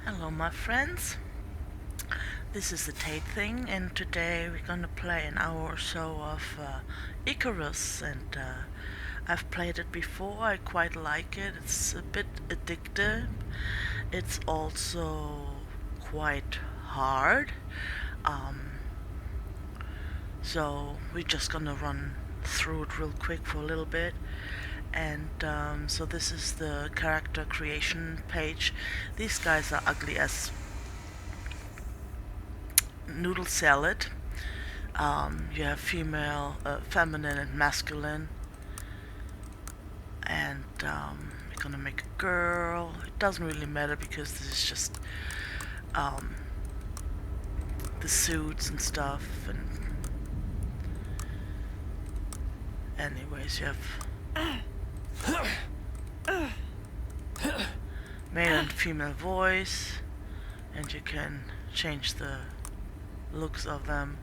Hello my friends, this is the Tate thing, and today we're gonna play an hour or so of Icarus, and I've played it before. I quite like it. It's a bit addictive. It's also quite hard. Um, so we're just gonna run through it real quick for a little bit. And so this is the character creation page. These guys are ugly as noodle salad. You have female, feminine, and masculine, and we're gonna make a girl. It doesn't really matter because this is just um, the suits and stuff. And anyways, you have male and female voice, and you can change the looks of them.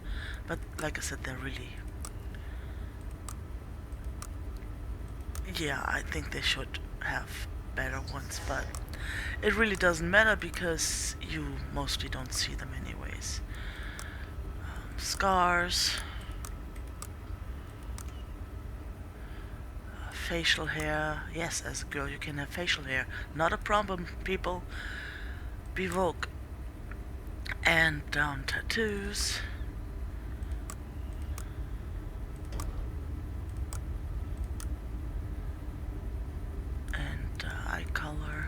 But like I said, they're really, yeah, I think they should have better ones, but it really doesn't matter because you mostly don't see them anyways. Scars, facial hair. Yes, as a girl you can have facial hair. Not a problem, people. Be woke. And tattoos. And eye color.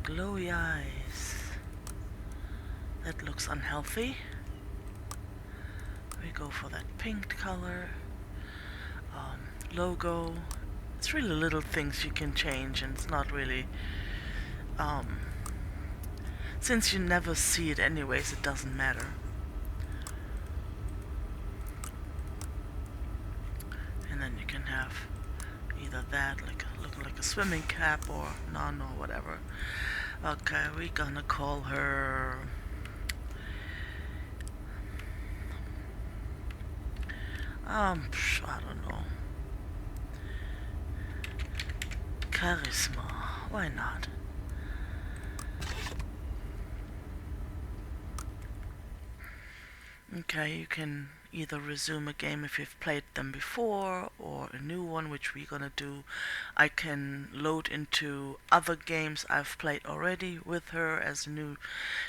Glowy eyes. That looks unhealthy. We go for that pink color. Logo. It's really little things you can change, and it's not really since you never see it anyways, it doesn't matter. And then you can have either that, like looking like a swimming cap, or none, or whatever. Okay, we're gonna call her I don't know. Charisma. Why not? Okay, you can either resume a game if you've played them before, or a new one, which we're gonna do. I can load into other games I've played already with her as a new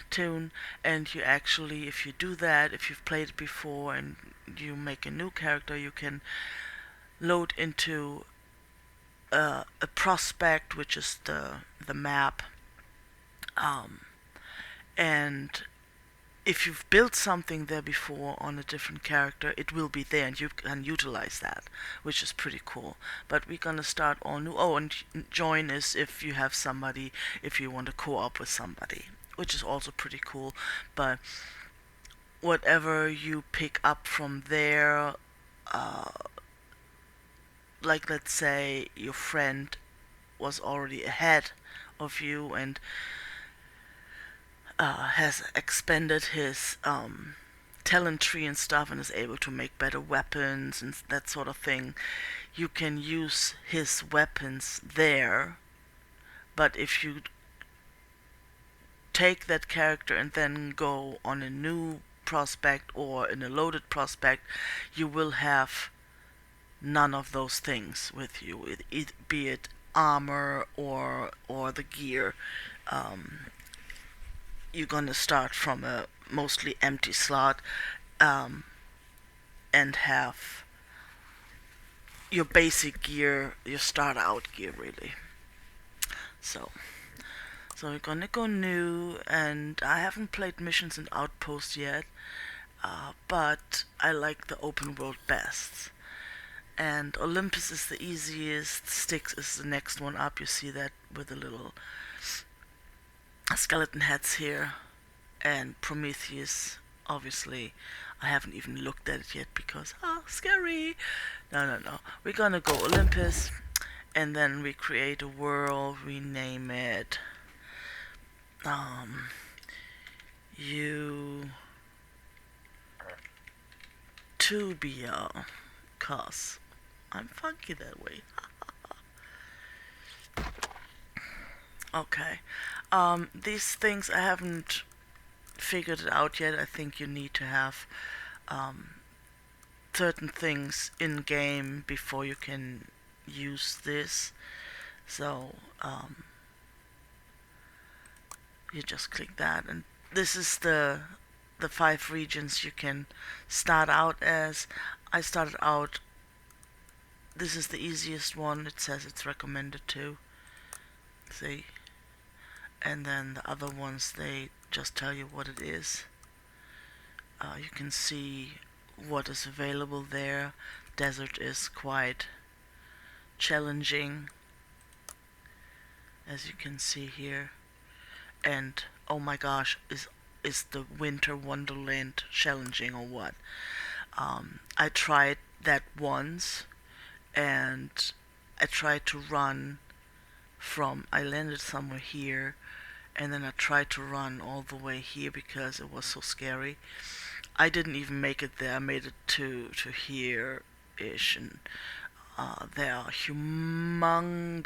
tune, and you actually, if you do that, if you've played it before and you make a new character, you can load into a prospect, which is the map, um, and if you've built something there before on a different character, it will be there and you can utilize that, which is pretty cool. But we're gonna start all new. Oh, and join is if you have somebody, if you want to co-op with somebody, which is also pretty cool. But whatever you pick up from there, uh, like let's say your friend was already ahead of you and has expanded his talent tree and stuff and is able to make better weapons and that sort of thing, you can use his weapons there. But if you take that character and then go on a new prospect or in a loaded prospect, you will have none of those things with you, be it armor or the gear. You're gonna start from a mostly empty slot, um, and have your basic gear, your start out gear really. So, so we're gonna go new, and I haven't played missions and outposts yet, but I like the open world best. And Olympus is the easiest, Styx is the next one up. You see that with the little skeleton heads here. And Prometheus, obviously, I haven't even looked at it yet because, scary. No. We're gonna go Olympus, and then we create a world, we name it, Utopia, cause I'm funky that way. Okay. These things I haven't figured it out yet. I think you need to have um, certain things in game before you can use this. So you just click that, and this is the 5 regions you can start out as. I started out. This is the easiest one. It says it's recommended to. See, and then the other ones they just tell you what it is. You can see what is available there. Desert is quite challenging, as you can see here. And oh my gosh, is the Winter Wonderland challenging or what? I tried that once, and I tried to run I landed somewhere here, and then I tried to run all the way here because it was so scary. I didn't even make it there. I made it to here ish, and there are humongous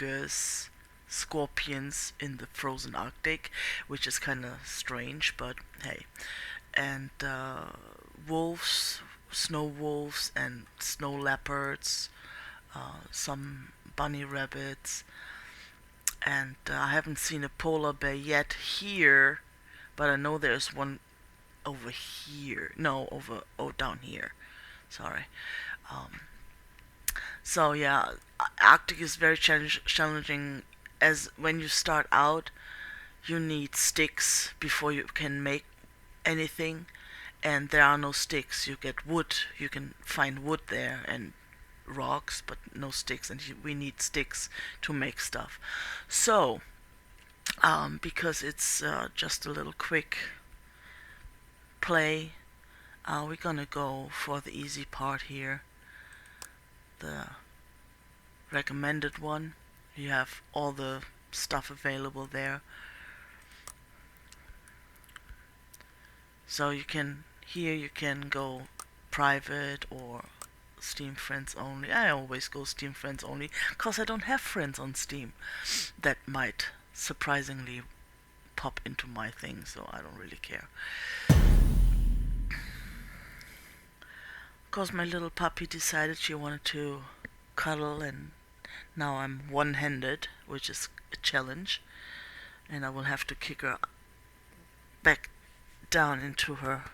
scorpions in the frozen Arctic, which is kind of strange, but hey. And wolves, snow wolves, and snow leopards, some bunny rabbits, and I haven't seen a polar bear yet here, but I know there's one over here. No, down here. Sorry. Um, so yeah, Arctic is very challenging. As when you start out, you need sticks before you can make anything, and there are no sticks. You get wood. You can find wood there and rocks, but no sticks, and we need sticks to make stuff. So, because it's just a little quick play, we're gonna go for the easy part here, the recommended one. You have all the stuff available there. So you can go private or Steam friends only. I always go Steam friends only because I don't have friends on Steam that might surprisingly pop into my thing, so I don't really care. Because my little puppy decided she wanted to cuddle, and now I'm one-handed, which is a challenge, and I will have to kick her back down into her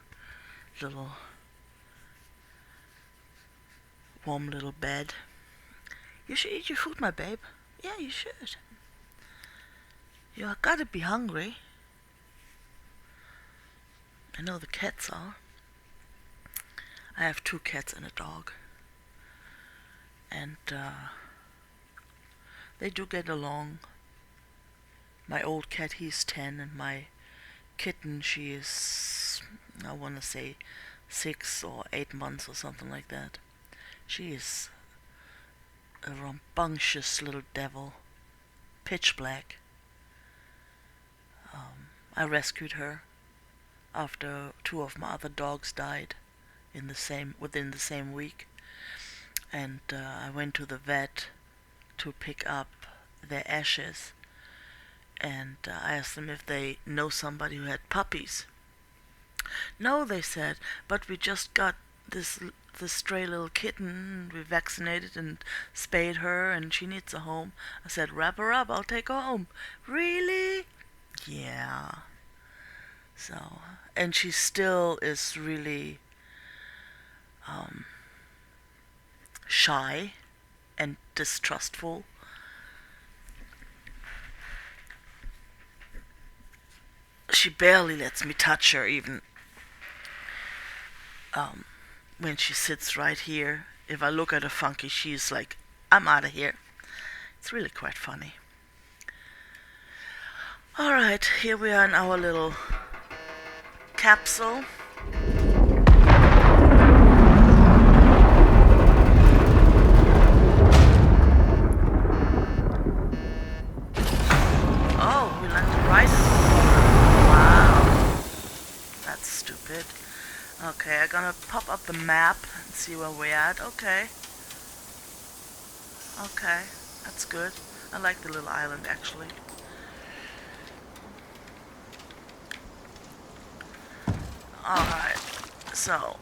little warm little bed. You should eat your food, my babe. Yeah, you should. You gotta be hungry. I know the cats are. I have 2 cats and a dog. And they do get along. My old cat, he's 10, and my kitten, she is, I want to say, 6 or 8 months or something like that. She is a rambunctious little devil, pitch black. I rescued her after 2 of my other dogs died within the same week, and I went to the vet to pick up their ashes, and I asked them if they know somebody who had puppies. No, they said, but we just got this stray little kitten. We vaccinated and spayed her, and she needs a home. I said, wrap her up, I'll take her home. Really? Yeah. So, and she still is really shy and distrustful. She barely lets me touch her, even when she sits right here. If I look at her funky, she's like, I'm out of here. It's really quite funny. Alright, here we are in our little capsule. Oh, we landed right. Wow. That's stupid. Okay, I'm gonna pop up the map and see where we're at. Okay. Okay, that's good. I like the little island, actually. Alright, so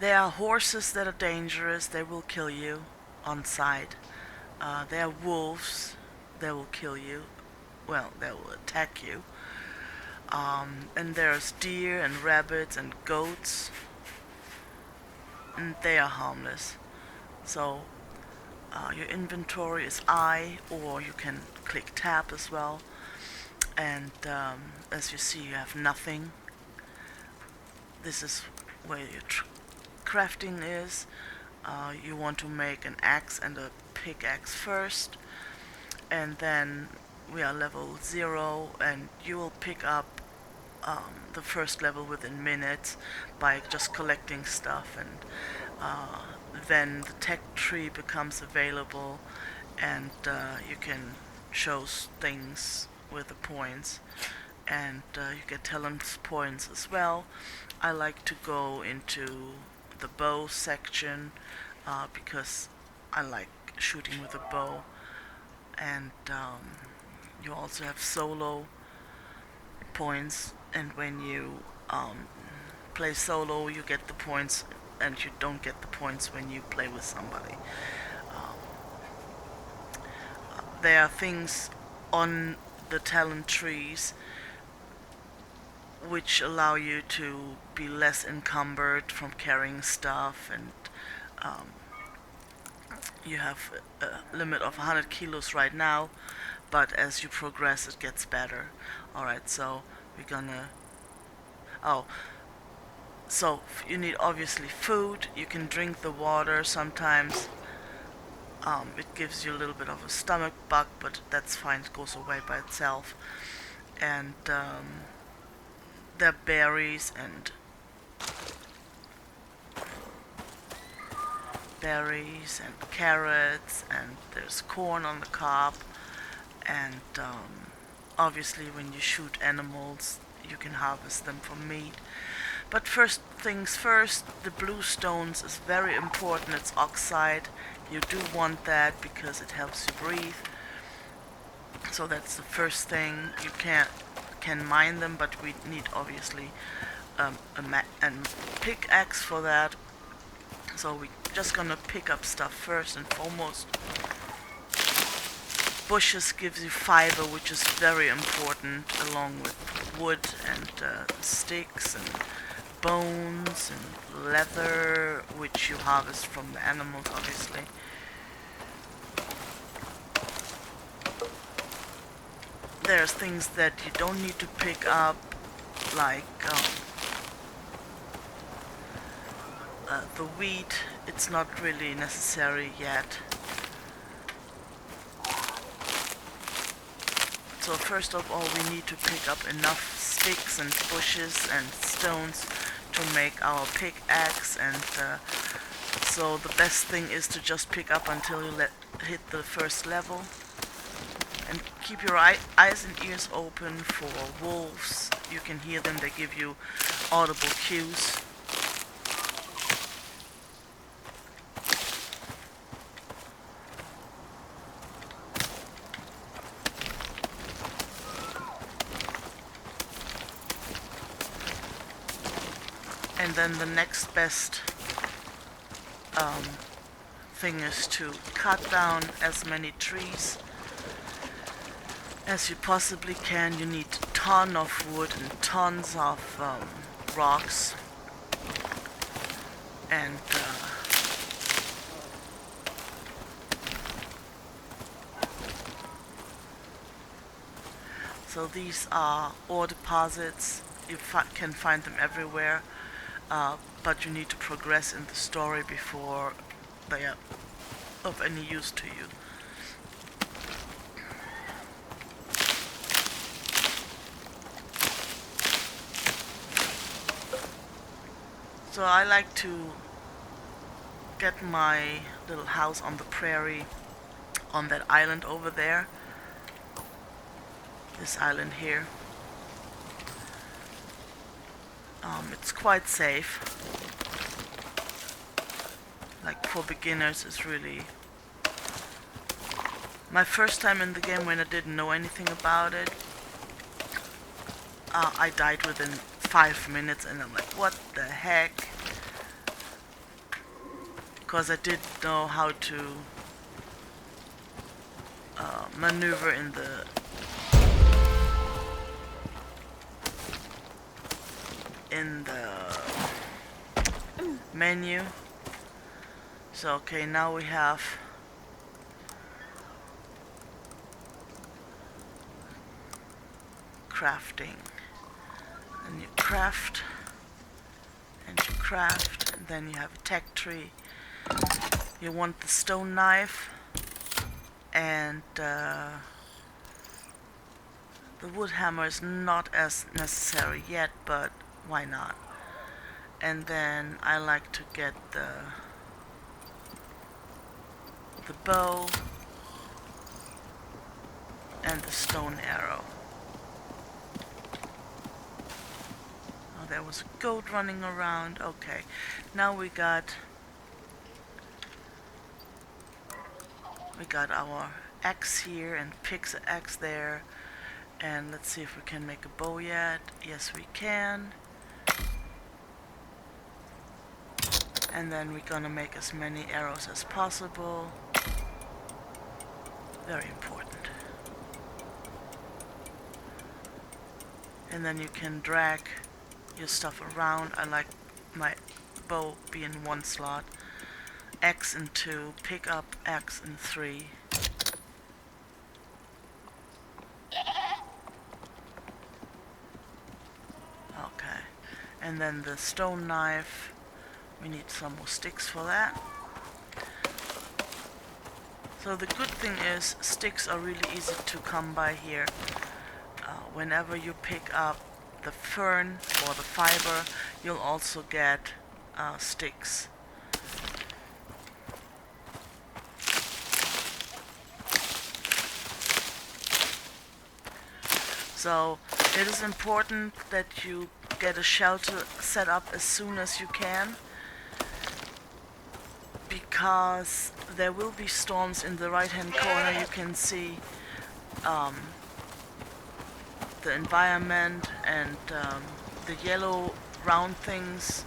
there are horses that are dangerous, they will kill you on sight. There are wolves, they will kill you. Well, they will attack you. And there's deer and rabbits and goats, and they are harmless. So your inventory is I, or you can click tab as well. And as you see, you have nothing. This is where your crafting is. You want to make an axe and a pickaxe first, and then we are level 0, and you will pick up the first level within minutes by just collecting stuff, and then the tech tree becomes available, and you can show things with the points, and you get talent points as well. I like to go into the bow section because I like shooting with a bow, and you also have solo points, and when you play solo you get the points, and you don't get the points when you play with somebody. There are things on the talent trees which allow you to be less encumbered from carrying stuff, and you have a limit of 100 kilos right now, but as you progress it gets better. Alright, so we're gonna... Oh, so you need obviously food. You can drink the water sometimes. It gives you a little bit of a stomach bug, but that's fine, it goes away by itself. And there are berries and carrots, and there's corn on the cob, and obviously when you shoot animals you can harvest them for meat. But first things first, the blue stones is very important. It's oxide. You do want that because it helps you breathe. So that's the first thing. You can mine them, but we need obviously a pickaxe for that. So we're just gonna pick up stuff first and foremost. Bushes gives you fiber, which is very important, along with wood and sticks and bones and leather, which you harvest from the animals, obviously. There's things that you don't need to pick up, like the wheat. It's not really necessary yet. So first of all, we need to pick up enough sticks and bushes and stones to make our pickaxe, and so the best thing is to just pick up until you hit the first level, and keep your eyes and ears open for wolves. You can hear them, they give you audible cues. And then the next best thing is to cut down as many trees as you possibly can. You need a ton of wood and tons of rocks, and so these are ore deposits. You can find them everywhere. But you need to progress in the story before they are of any use to you. So I like to get my little house on the prairie on that island over there. This island here. It's quite safe. Like for beginners, it's really My first time in the game when I didn't know anything about it, I died within 5 minutes and I'm like, what the heck? Because I didn't know how to maneuver in the menu. So okay, now we have crafting, and you craft and you craft, and then you have a tech tree. You want the stone knife, and the wood hammer is not as necessary yet, but why not? And then I like to get the bow and the stone arrow. Oh, there was a goat running around. Okay, now we got our axe here and pickaxe there. And let's see if we can make a bow yet. Yes, we can. And then we're gonna make as many arrows as possible. Very important. And then you can drag your stuff around. I like my bow be in 1 slot, axe in 2, pick up axe in 3. Okay, and then the stone knife, we need some more sticks for that. So the good thing is sticks are really easy to come by here. Whenever you pick up the fern or the fiber, you'll also get sticks. So it is important that you get a shelter set up as soon as you can, because there will be storms. In the right hand corner you can see the environment, and the yellow round things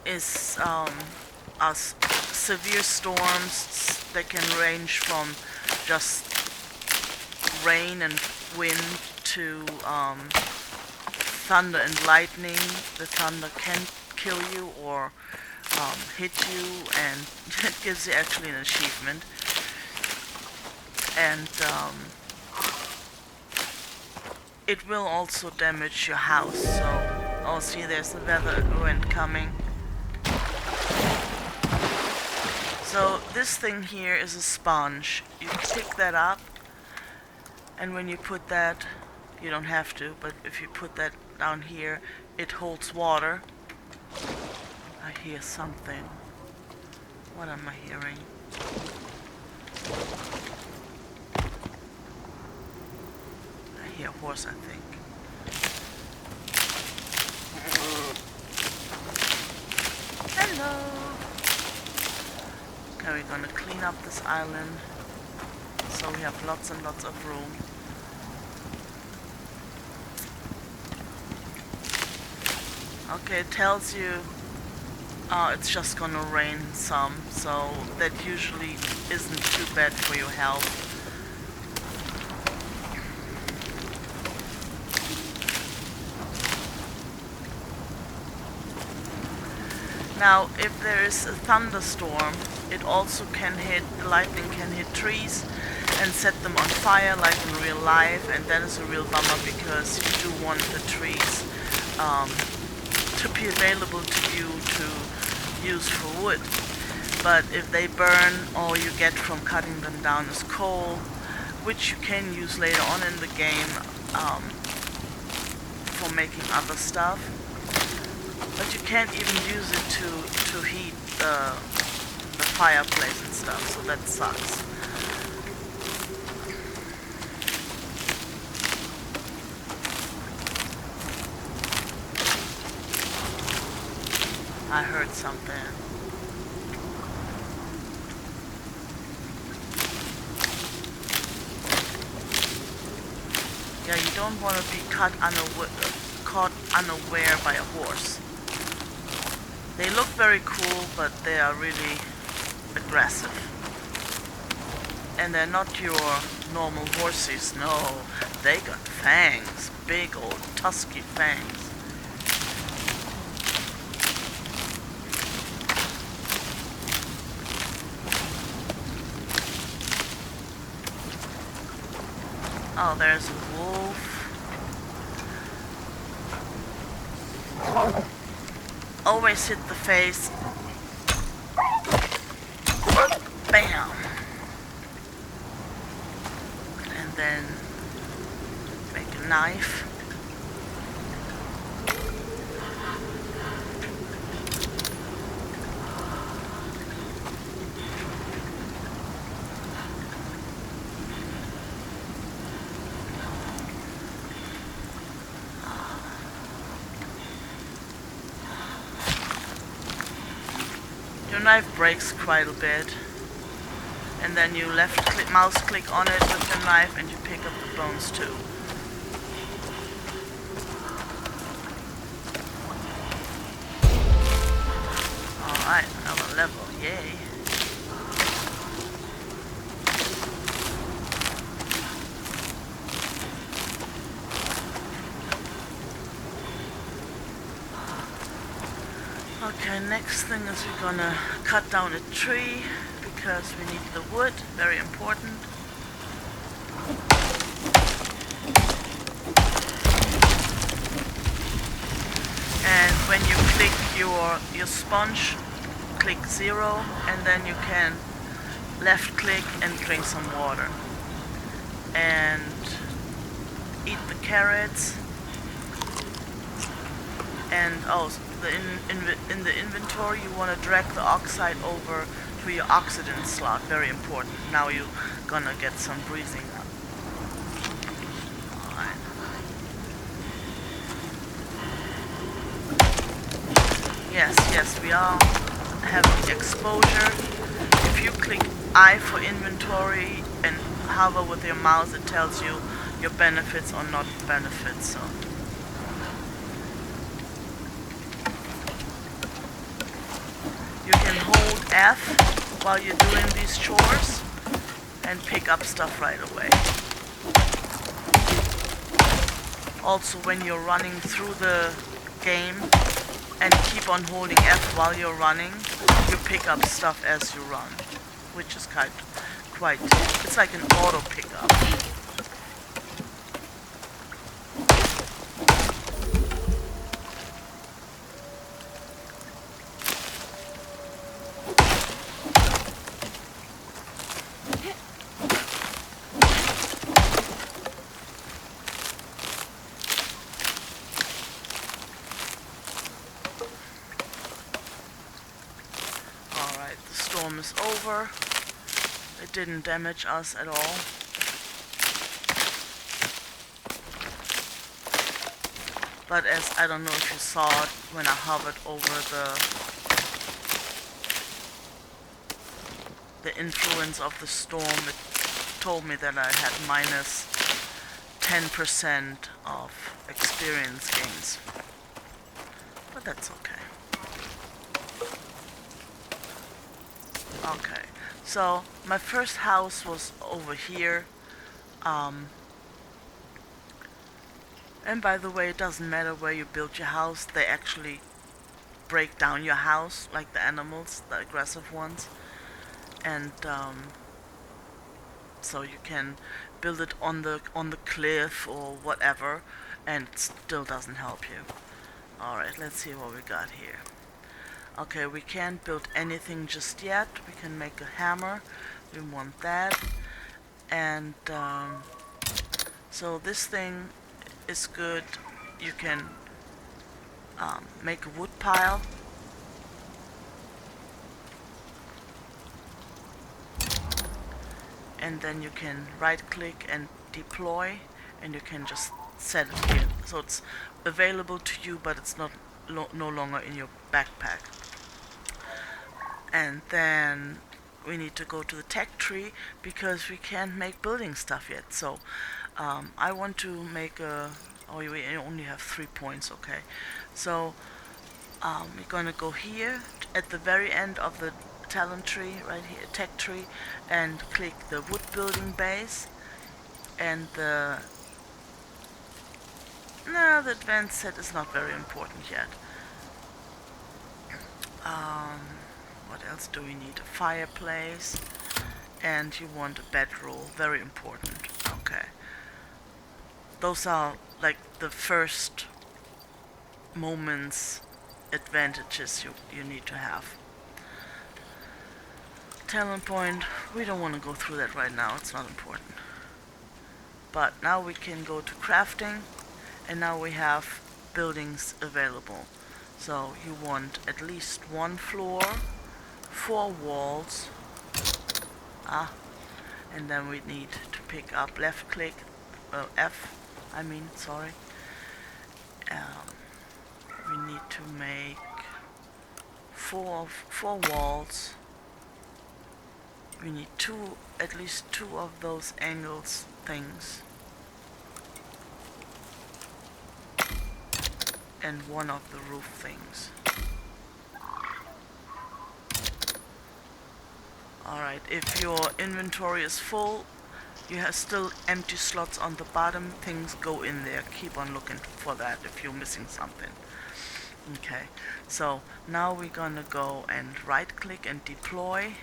is severe storms that can range from just rain and wind to thunder and lightning. The thunder can kill you or hit you, and it gives you actually an achievement. And it will also damage your house. So, oh, see, there's the weather wind coming. So this thing here is a sponge. You pick that up, and when you put that, you don't have to, but if you put that down here, it holds water. I hear something. What am I hearing? I hear a horse, I think. Hello! Okay, we're gonna clean up this island so we have lots and lots of room. Okay, it tells you it's just gonna rain some, so that usually isn't too bad for your health. Now, if there is a thunderstorm, it also can hit, the lightning can hit trees and set them on fire like in real life, and that is a real bummer because you do want the trees to be available to you to use for wood. But if they burn, all you get from cutting them down is coal, which you can use later on in the game for making other stuff. But you can't even use it to heat the fireplace and stuff, so that sucks. I heard something. Yeah, you don't want to be caught unaware by a horse. They look very cool, but they are really aggressive. And they're not your normal horses, no. They got fangs, big old tusky fangs. Oh, there's a wolf. Always hit the face. Bam! And then make a knife. Your knife breaks quite a bit, and then you mouse click on it with your knife and you pick up the bones too. Alright, another level, yay. Okay, next thing is we're gonna cut down a tree because we need the wood, very important. And when you click your sponge, click 0, and then you can left click and drink some water. And eat the carrots. And in the inventory you want to drag the oxide over to your oxygen slot, very important. Now you're gonna get some breathing up. Alright. Yes, we are having exposure. If you click I for inventory and hover with your mouse, it tells you your benefits or not benefits. So you can hold F while you're doing these chores and pick up stuff right away. Also, when you're running through the game and keep on holding F while you're running, you pick up stuff as you run, which is quite, it's like an auto pickup. Is over. It didn't damage us at all. But as I don't know if you saw it when I hovered over the influence of the storm, it told me that I had minus 10% of experience gains. But that's okay. Okay, so my first house was over here, and by the way, it doesn't matter where you build your house, they actually break down your house, like the animals, the aggressive ones, and so you can build it on the cliff or whatever, and it still doesn't help you. Alright, let's see what we got here. Okay, we can't build anything just yet. We can make a hammer. We want that. And so this thing is good. You can make a wood pile. And then you can right click and deploy, and you can just set it here. So it's available to you, but it's not no longer in your backpack. And then we need to go to the tech tree because we can't make building stuff yet. So I want to make a... Oh, we only have 3 points, okay. So, we're gonna go here at the very end of the talent tree, right here, tech tree, and click the wood building base, and the... No, the advanced set is not very important yet. What else do we need? A fireplace, and you want a bedroll, very important. Okay. Those are like the first moments advantages you need to have. Talent point, we don't want to go through that right now, it's not important. But now we can go to crafting, and now we have buildings available. So you want at least 1 floor, 4 walls, and then we need to pick up left click, F, sorry. We need to make 4 walls. We need at least two of those angles things, and 1 of the roof things. Alright, if your inventory is full, you have still empty slots on the bottom, things go in there. Keep on looking for that if you're missing something. Okay, so now we're gonna go and right click and deploy.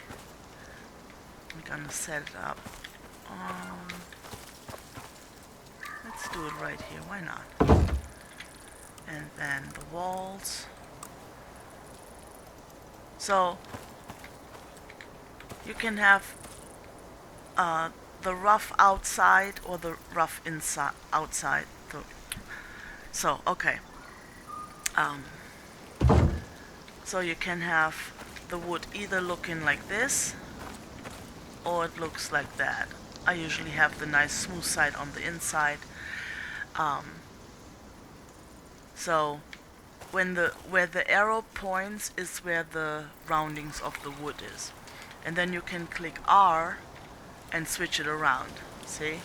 We're gonna set it up. Let's do it right here, why not? And then the walls. So you can have the rough outside or the rough inside outside. So okay. So you can have the wood either looking like this, or it looks like that. I usually have the nice smooth side on the inside. So where the arrow points is where the roundings of the wood is. And then you can click R and switch it around. See?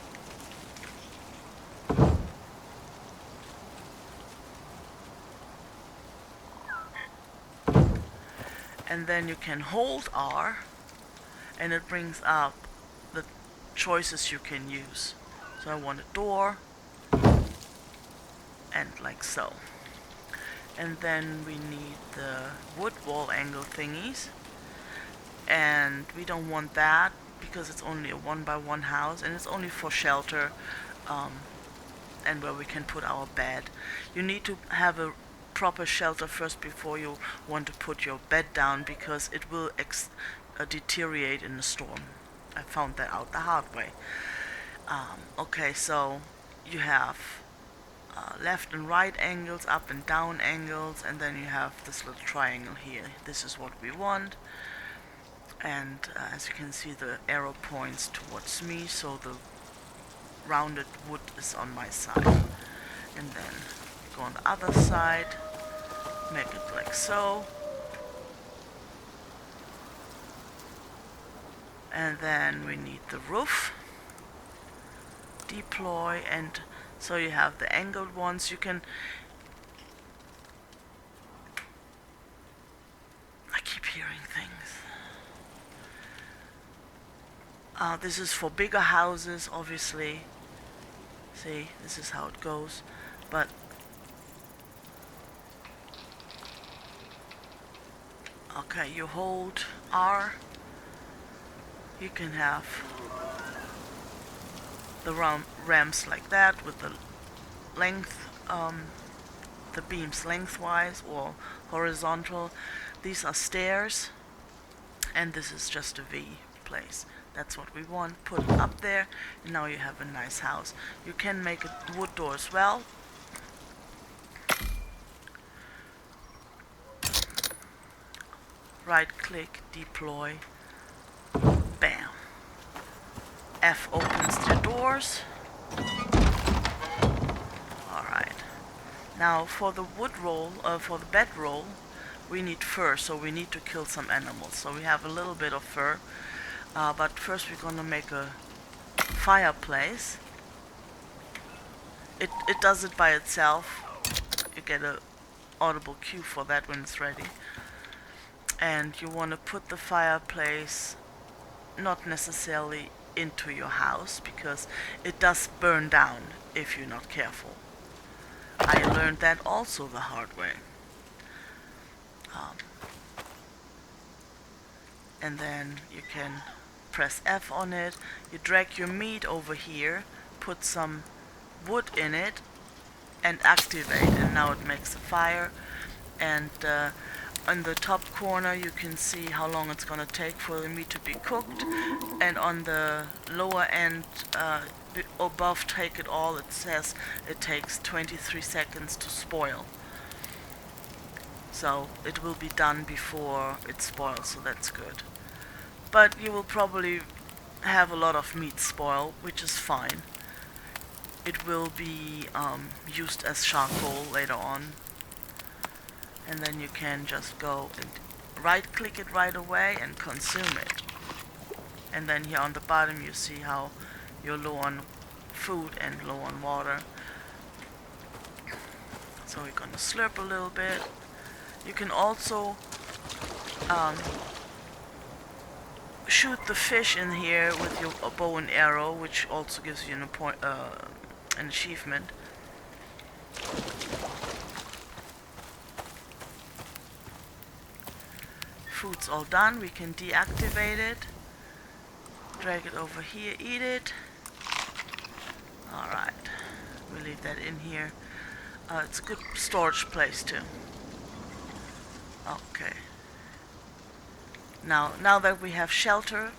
And then you can hold R, and it brings up the choices you can use. So I want a door, and like so. And then we need the wood wall angle thingies, and we don't want that because it's only a 1x1 house, and it's only for shelter, and where we can put our bed. You need to have a proper shelter first before you want to put your bed down, because it will deteriorate in the storm. I found that out the hard way. Okay, so you have left and right angles, up and down angles, and then you have this little triangle here. This is what we want. And as you can see, the arrow points towards me, so the rounded wood is on my side. And then go on the other side, make it like so. And then we need the roof. Deploy, and so you have the angled ones. You can... I keep hearing things. This is for bigger houses, obviously. See, this is how it goes. But okay, you hold R. You can have the ramps like that with the length, the beams lengthwise or horizontal. These are stairs, and this is just a V place. That's what we want. Put it up there, and now you have a nice house. You can make a wood door as well. Right click, deploy, bam. F opens the doors. Alright. Now for the wood roll, for the bed roll, we need fur, so we need to kill some animals. So we have a little bit of fur. But first we're gonna make a fireplace. It does it by itself. You get a audible cue for that when it's ready. And you want to put the fireplace not necessarily into your house because it does burn down if you're not careful. I learned that also the hard way. Um, and then you can press F on it. You drag your meat over here, put some wood in it, and activate. And now it makes a fire. And on the top corner you can see how long it's gonna take for the meat to be cooked, and on the lower end above take it all, it says it takes 23 seconds to spoil. So it will be done before it spoils, so that's good. But you will probably have a lot of meat spoil, which is fine. It will be used as charcoal later on. And then you can just go and right click it right away and consume it. And then here on the bottom you see how you're low on food and low on water. So we're gonna slurp a little bit. You can also shoot the fish in here with your bow and arrow, which also gives you an achievement. Food's all done, we can deactivate it, drag it over here, eat it. Alright, we leave that in here. It's a good storage place too. Okay. Now that we have shelter,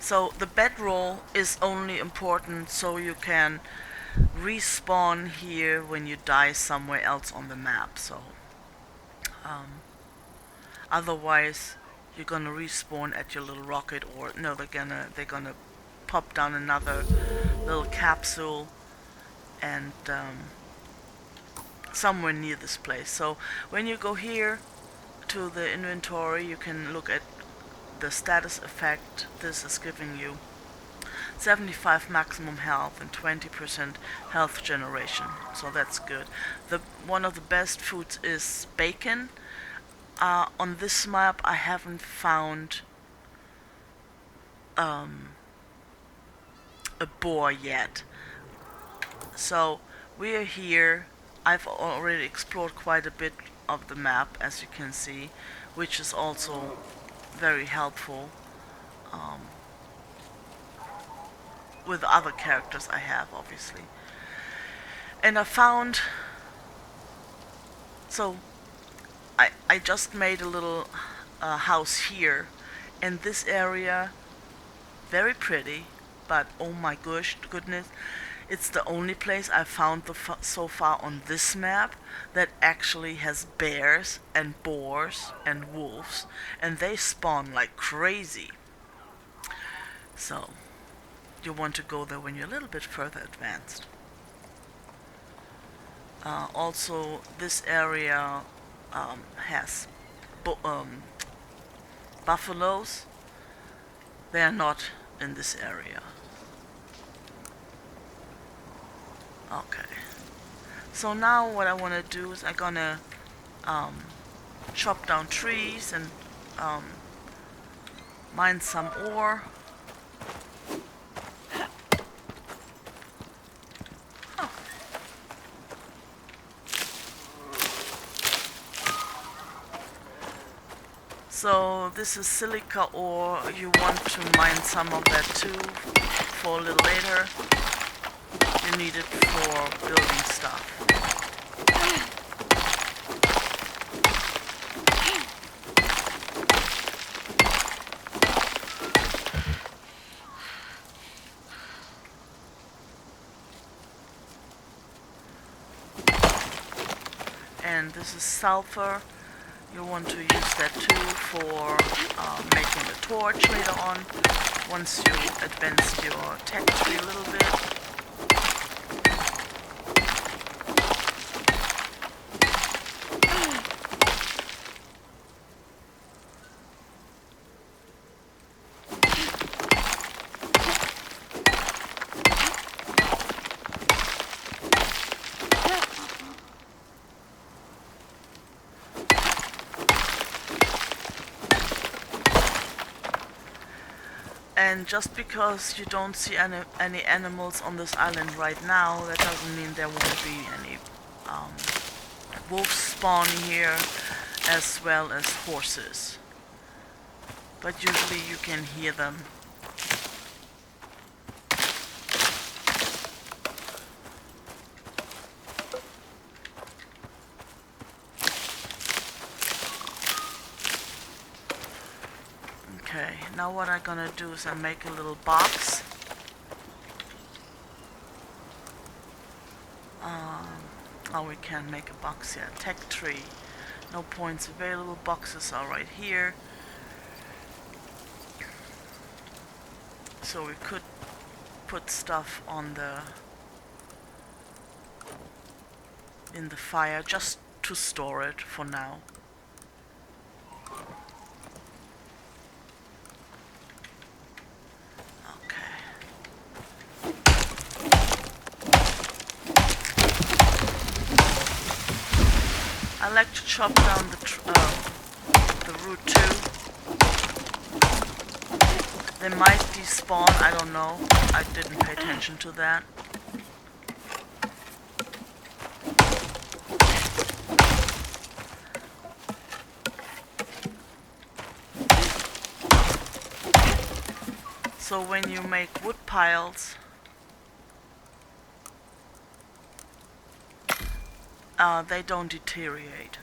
so the bedroll is only important so you can respawn here when you die somewhere else on the map. So otherwise you're gonna respawn at your little rocket, or no, they're gonna pop down another little capsule and somewhere near this place. So when you go here to the inventory, you can look at the status effect. This is giving you 75 maximum health and 20% health generation, so that's good. One of the best foods is bacon. On this map I haven't found a boar yet, so we're here. I've already explored quite a bit of the map, as you can see, which is also very helpful with other characters I have, obviously. And I found, so I just made a little house here, and this area, very pretty, but oh my goodness, it's the only place I found so far on this map that actually has bears and boars and wolves, and they spawn like crazy. So you want to go there when you're a little bit further advanced. Also, this area has buffaloes. They are not in this area. Okay. So now what I want to do is I'm gonna chop down trees and mine some ore. Oh. So this is silica ore. You want to mine some of that too for a little later. You need it for building stuff. And this is sulfur. You want to use that too for making a torch later on, once you advance your tech tree a little bit. And just because you don't see any animals on this island right now, that doesn't mean there won't be any wolves spawning here, as well as horses. But usually you can hear them. Okay, now what I'm gonna do is I make a little box. Oh, we can make a box here. Tech tree. No points available. Boxes are right here. So we could put stuff on in the fire just to store it for now. I like to chop down the root too. They might despawn, I don't know. I didn't pay attention to that. So when you make wood piles, they don't deteriorate.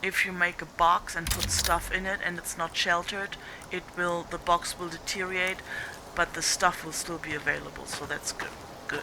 If you make a box and put stuff in it and it's not sheltered, the box will deteriorate, but the stuff will still be available, so that's good.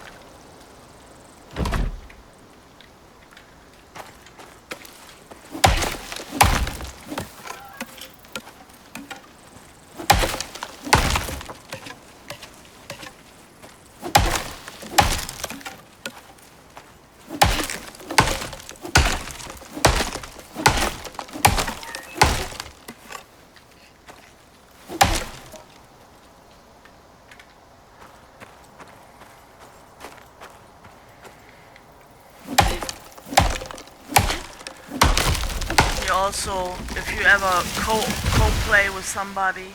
Also, if you ever co-play with somebody,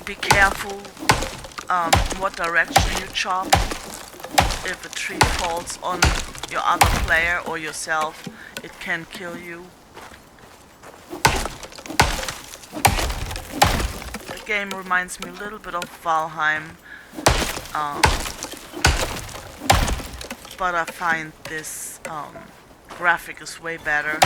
be careful what direction you chop. If a tree falls on your other player or yourself, it can kill you. The game reminds me a little bit of Valheim, but I find this graphic is way better.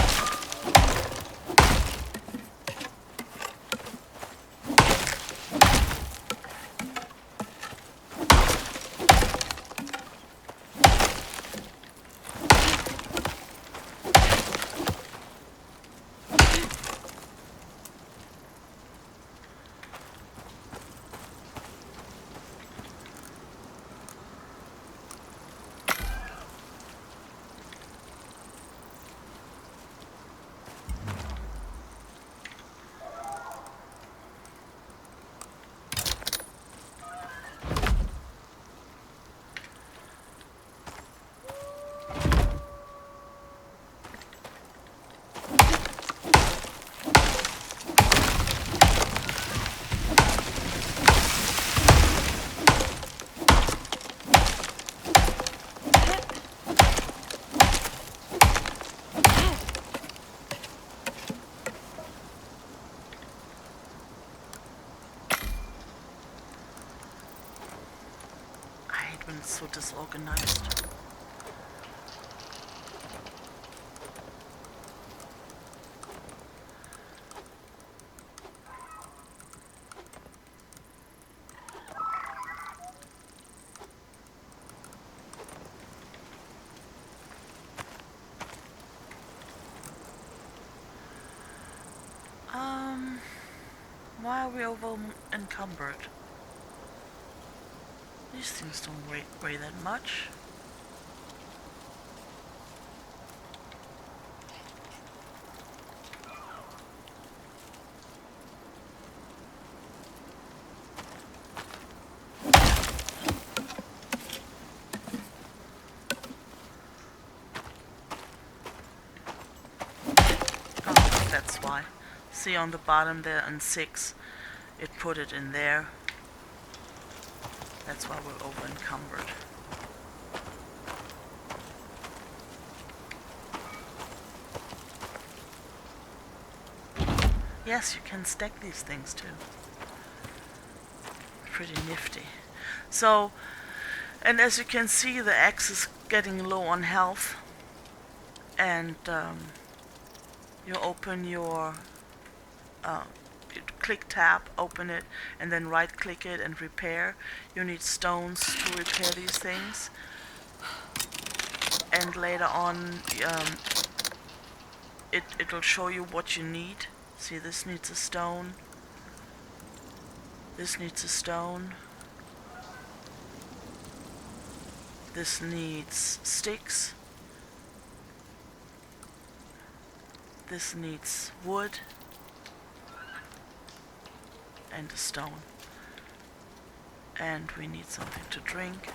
When it's so disorganized. Why are we over encumbered? These things don't weigh that much. Oh, that's why. See on the bottom there on 6. it put it in there. That's why we're over encumbered. Yes, you can stack these things too. Pretty nifty. So, and as you can see, the axe is getting low on health. And you open your you click tab, open it, and then right click it and repair. You need stones to repair these things. And later on it'll show you what you need. See, this needs a stone. This needs a stone. This needs sticks. This needs wood and a stone. And we need something to drink.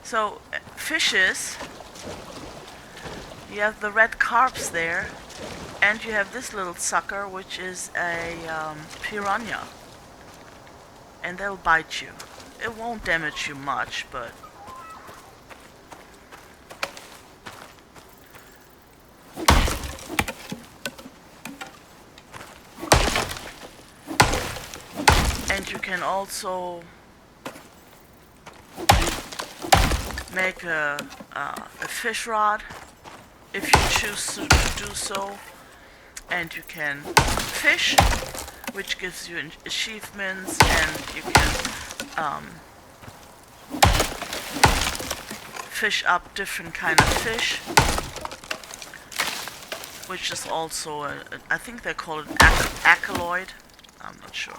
So, fishes, you have the red carps there, and you have this little sucker, which is a piranha. And they'll bite you. It won't damage you much, but and you can also make a fish rod if you choose to do so, and you can fish, which gives you achievements, and you can fish up different kind of fish, which is also I think they call it accolloid. I'm not sure.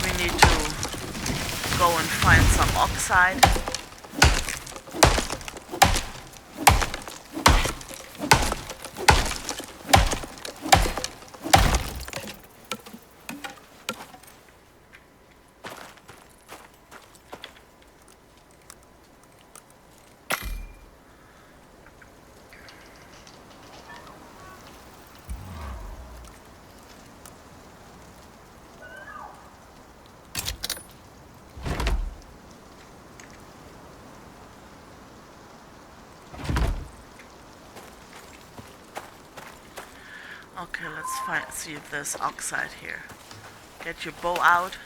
We need to go and find some oxide. Okay, let's see if there's oxide here. Get your bow out.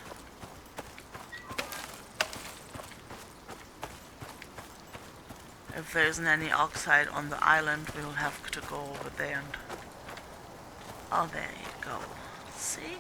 If there isn't any oxide on the island, we'll have to go over there and... Oh, there you go. See?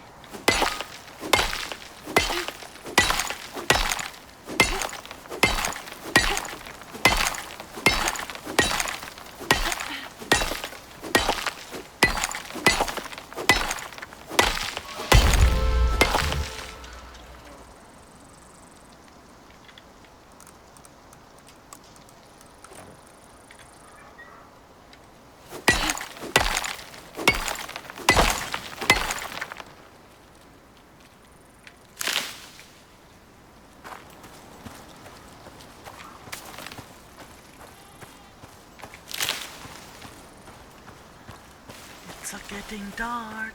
It's getting dark.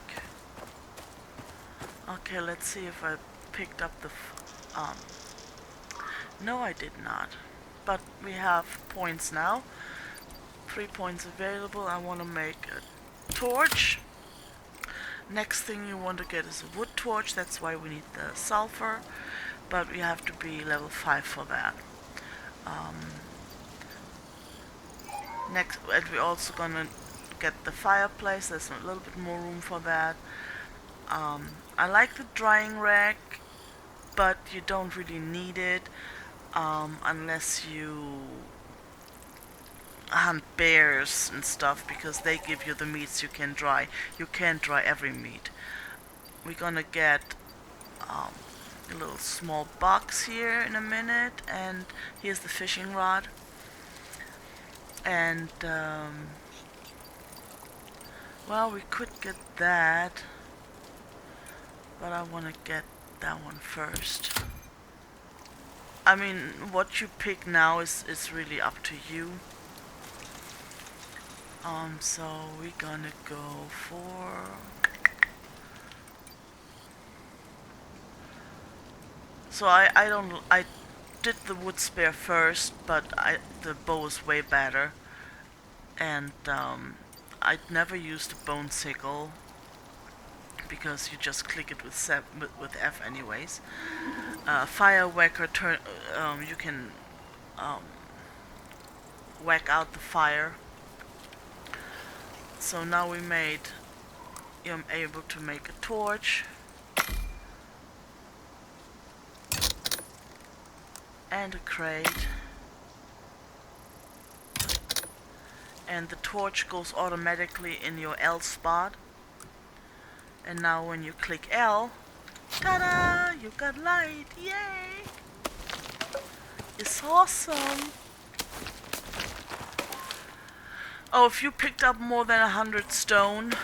Okay, let's see if I picked up the... no, I did not. But we have points now. 3 points available. I want to make a torch. Next thing you want to get is a wood torch. That's why we need the sulfur. But we have to be level 5 for that. Next, and we're also gonna get the fireplace. There's a little bit more room for that. I like the drying rack, but you don't really need it unless you hunt bears and stuff, because they give you the meats you can dry. You can't dry every meat. We're gonna get a little small box here in a minute, and here's the fishing rod. And Well, we could get that, but I want to get that one first. I mean, what you pick now is really up to you. So we're gonna go for... So I did the wood spear first, but the bow is way better. And I'd never used a bone sickle because you just click it with F anyways. Fire whacker you can um, whack out the fire. So now I'm able to make a torch and a crate, and the torch goes automatically in your L spot. And now when you click L, ta-da! You got light! Yay! It's awesome! Oh, if you picked up more than 100 stone,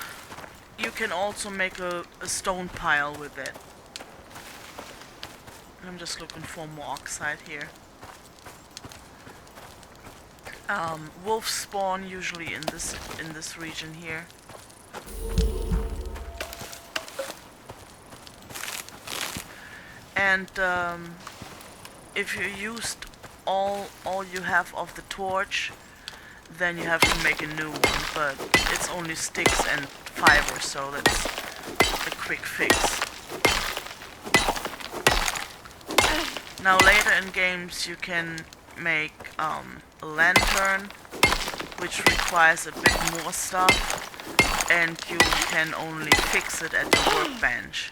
you can also make a stone pile with it. I'm just looking for more oxide here. Wolves spawn usually in this region here. And if you used all you have of the torch, then you have to make a new one, but it's only sticks and fiber, so that's a quick fix. Now later in games you can make a lantern, which requires a bit more stuff, and you can only fix it at the workbench.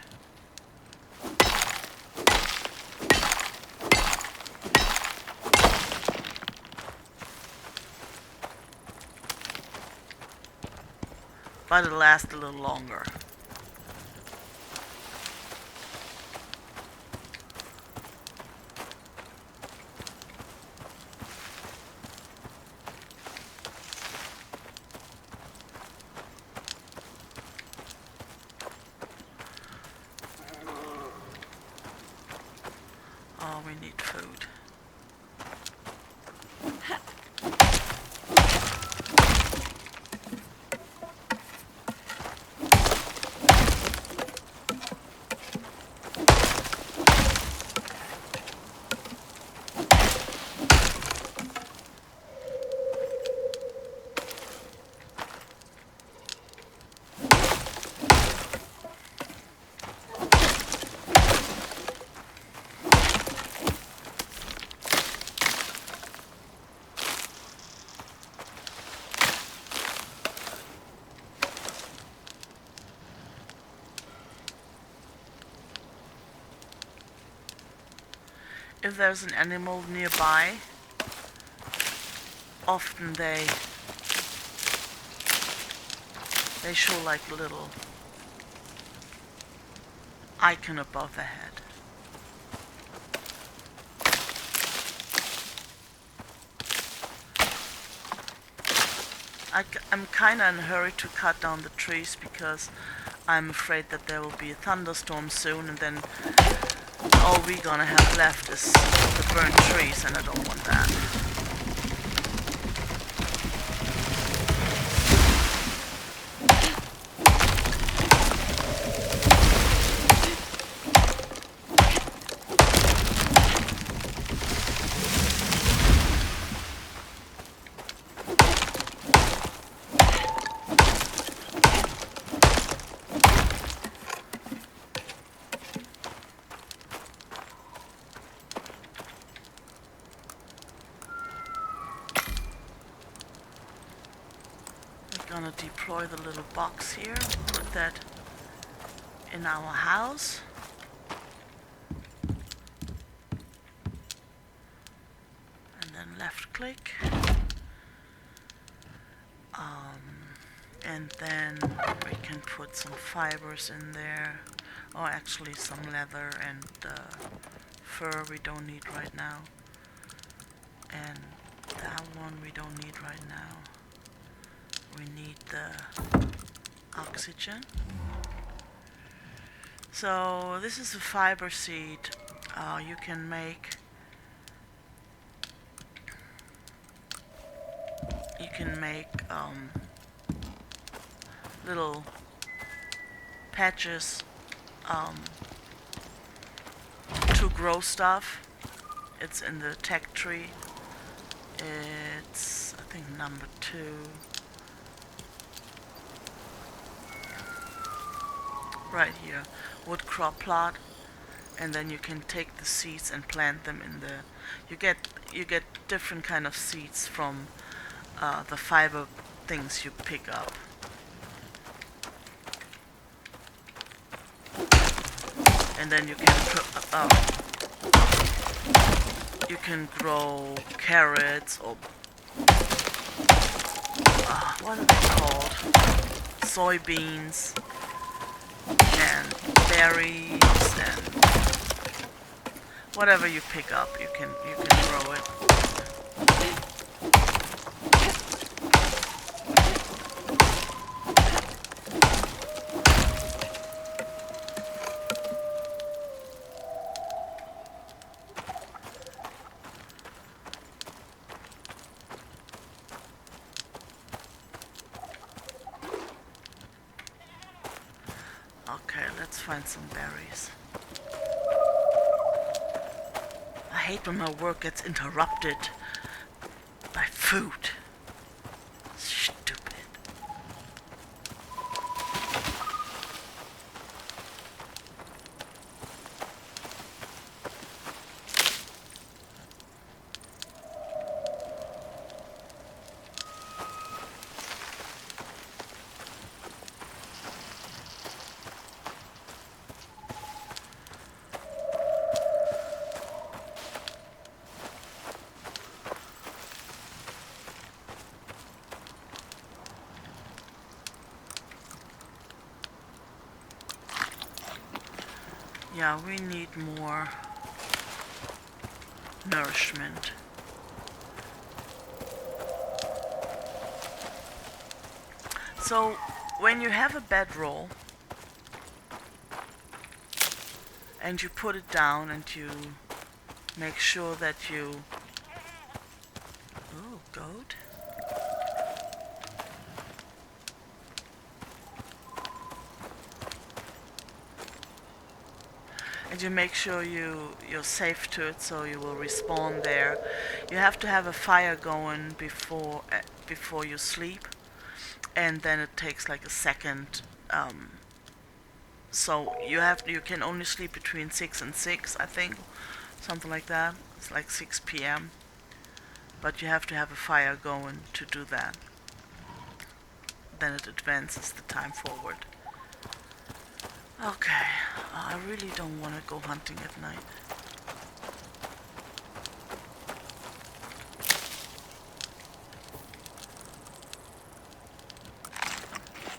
But it lasts a little longer. Oh, we need food. If there's an animal nearby, often they show like a little icon above the head. I'm kinda in a hurry to cut down the trees because I'm afraid that there will be a thunderstorm soon, and then all we're gonna have left is the burnt trees, and I don't want that. Gonna deploy the little box here, put that in our house. And then left click. And then we can put some fibers in there, or actually some leather and fur we don't need right now. And that one we don't need right now. We need the oxygen. So this is a fiber seed. You can make little patches to grow stuff. It's in the tech tree. It's, I think, number 2. Right here, wood crop plot, and then you can take the seeds and plant them in the. You get different kind of seeds from the fiber things you pick up. And then you can grow carrots or what are they called? Soybeans and berries and whatever you pick up, you can grow it. Okay, let's find some berries. I hate when my work gets interrupted by food. Stupid. Yeah, we need more nourishment. So, when you have a bedroll and you put it down and you make sure that you... Oh, goat. And you make sure you're safe to it, so you will respawn there. You have to have a fire going before you sleep, and then it takes like a second. So you can only sleep between 6 and 6, I think, something like that. It's like 6 p.m. But you have to have a fire going to do that. Then it advances the time forward. Okay, I really don't want to go hunting at night.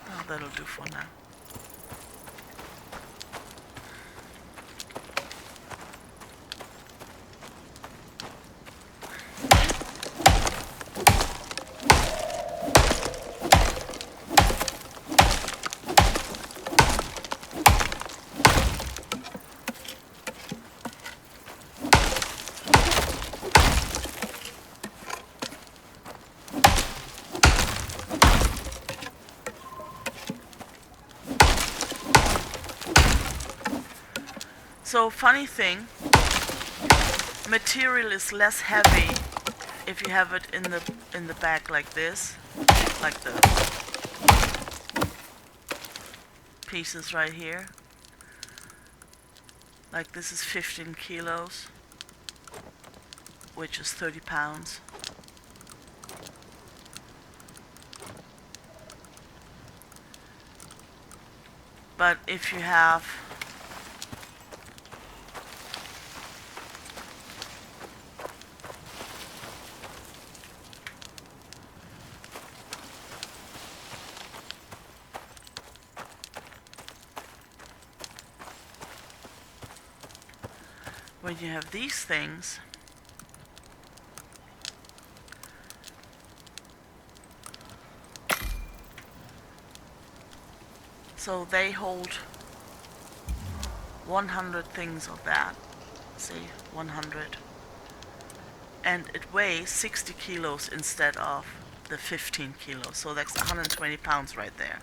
Oh, that'll do for now. So funny thing, material is less heavy if you have it in the bag like this, like the pieces right here. Like this is 15 kilos, which is 30 pounds. But if you have when you have these things, So they hold 100 things of that. See, 100. And it weighs 60 kilos instead of the 15 kilos. So that's 120 pounds right there.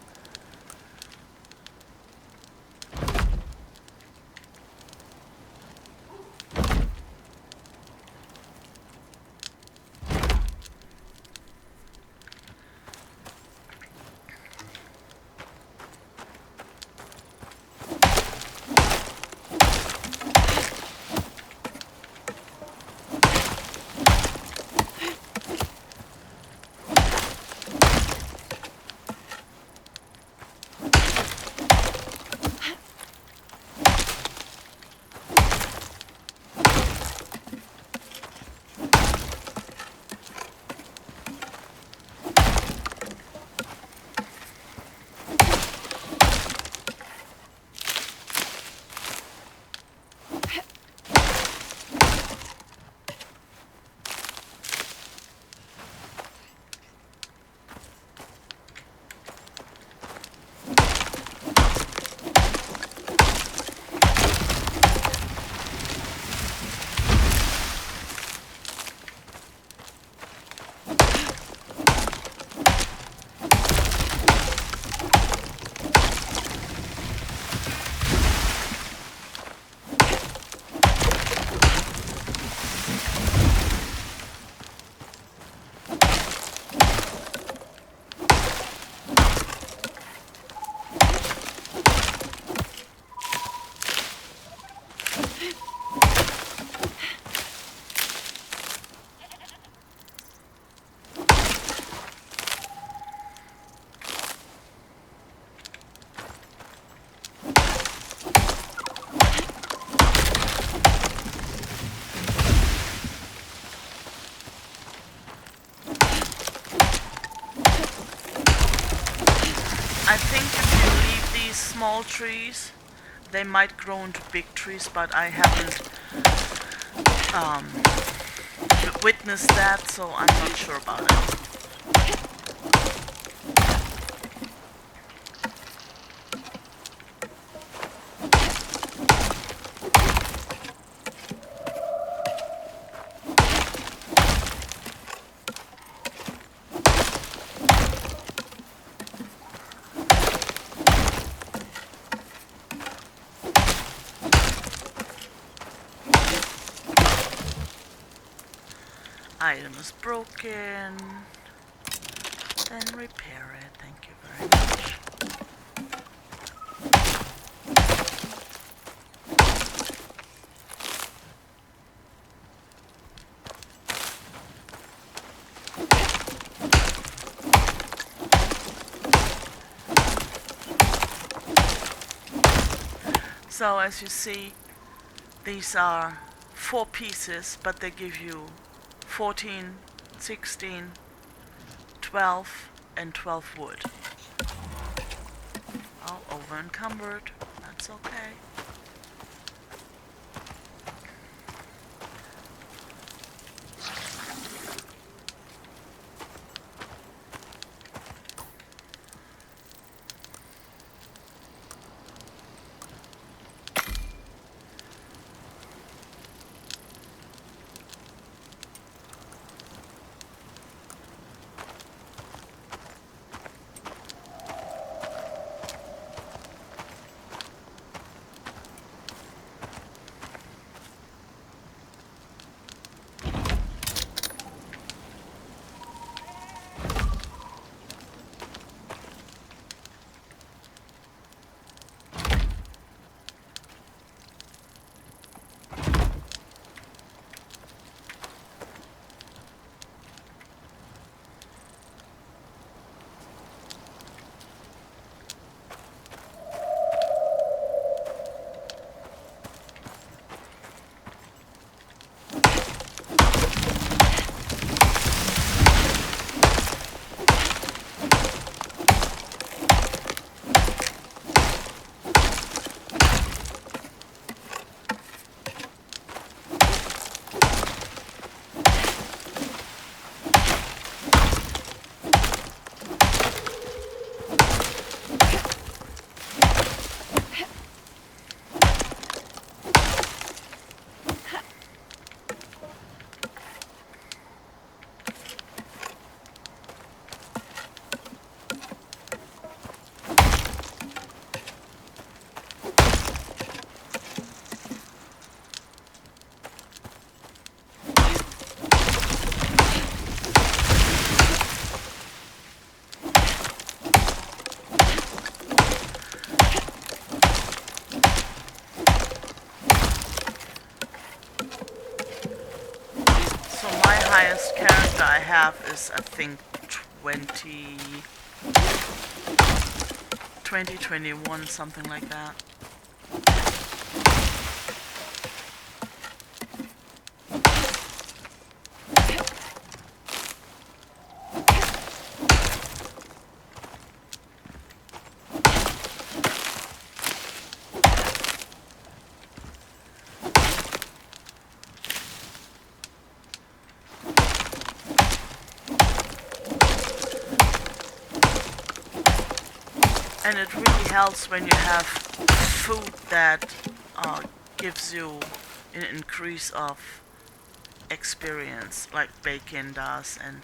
I think if you leave these small trees, they might grow into big trees, but I haven't witnessed that, so I'm not sure about it. Item is broken. Then repair it. Thank you very much. So as you see, these are 4 pieces, but they give you 14, 16, 12 and 12 wood. Oh, over encumbered. That's okay. highest character I have is, I think, 20, 21, something like that. And it really helps when you have food that gives you an increase of experience, like bacon does, and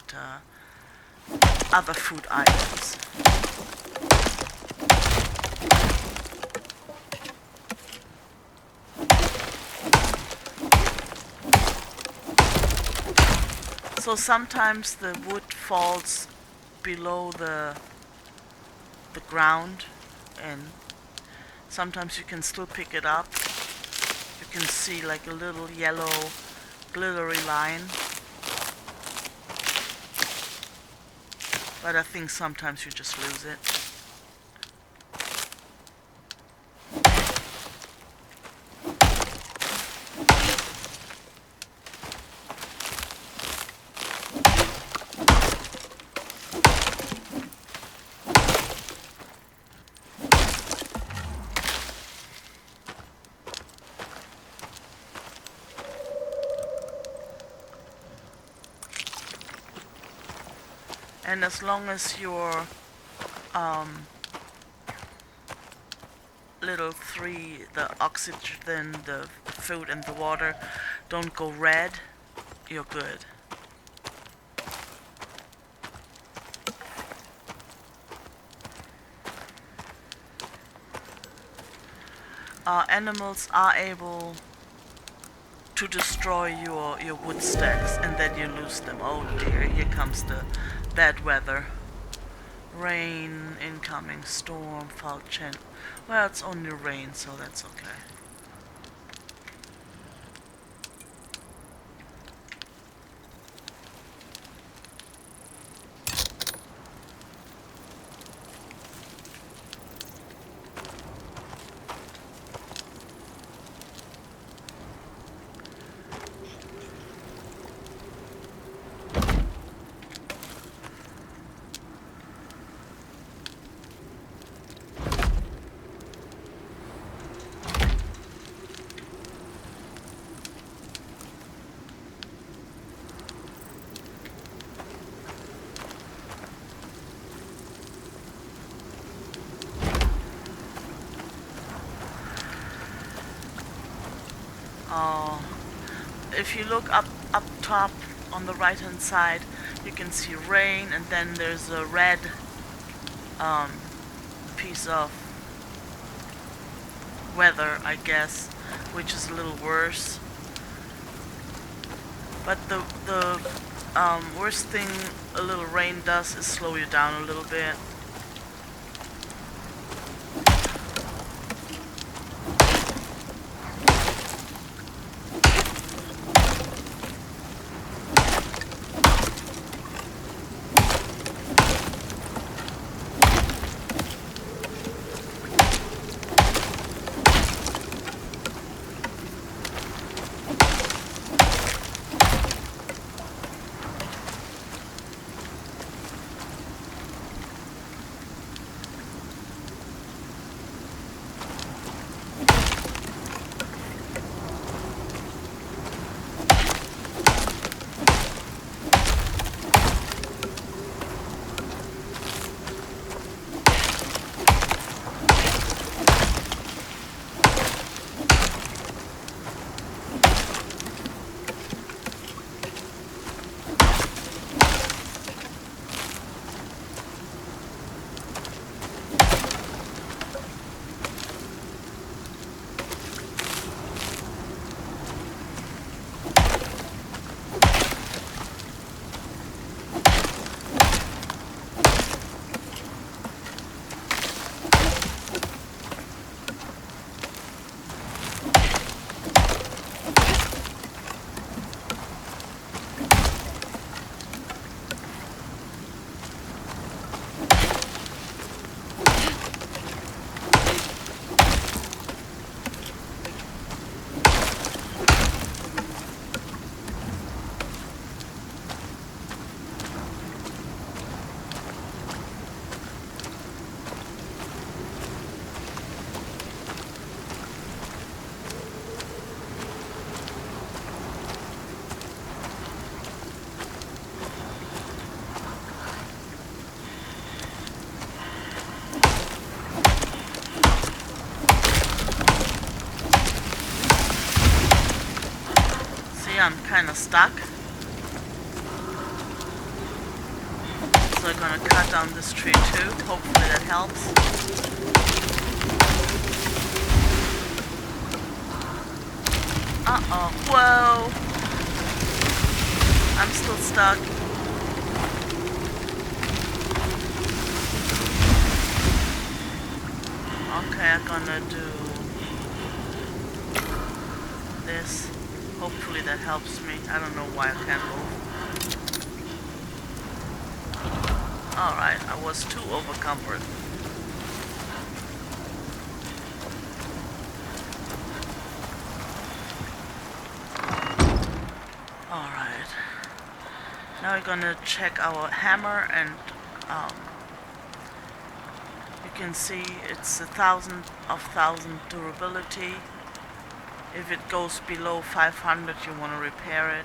other food items. So sometimes the wood falls below the ground, and sometimes you can still pick it up. You can see like a little yellow glittery line, but I think sometimes you just lose it. And as long as your little three, the oxygen, the food and the water, don't go red, you're good. Animals are able to destroy your wood stacks, and then you lose them. Oh dear, here comes the bad weather. Rain, incoming storm, foul chant. Well, it's only rain, so that's okay. If you look up top on the right hand side, you can see rain, and then there's a red piece of weather, I guess, which is a little worse. But the worst thing a little rain does is slow you down a little bit. I'm kind of stuck. So I'm gonna cut down this tree too. Hopefully that helps. Uh-oh. Whoa! I'm still stuck. Okay, I'm gonna do this. Hopefully that helps me. I don't know why I can't move. Alright, I was too overcomfort. Alright. Now we're gonna check our hammer, and you can see it's 1,000 durability. If it goes below 500, you want to repair it.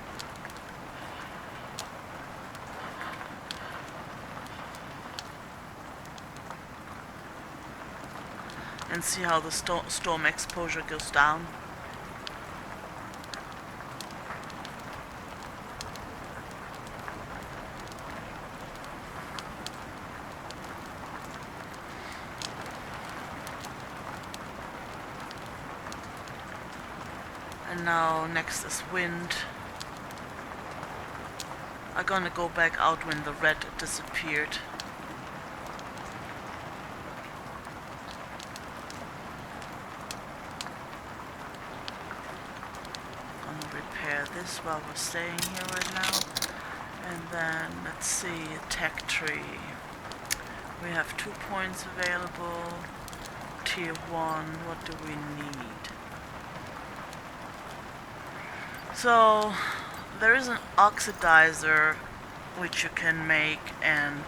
And see how the storm exposure goes down. And now next is wind. I'm gonna go back out when the red disappeared. Repair this while we're staying here right now. And then let's see, tech tree. We have 2 points available. Tier 1, what do we need? So there is an oxidizer which you can make, and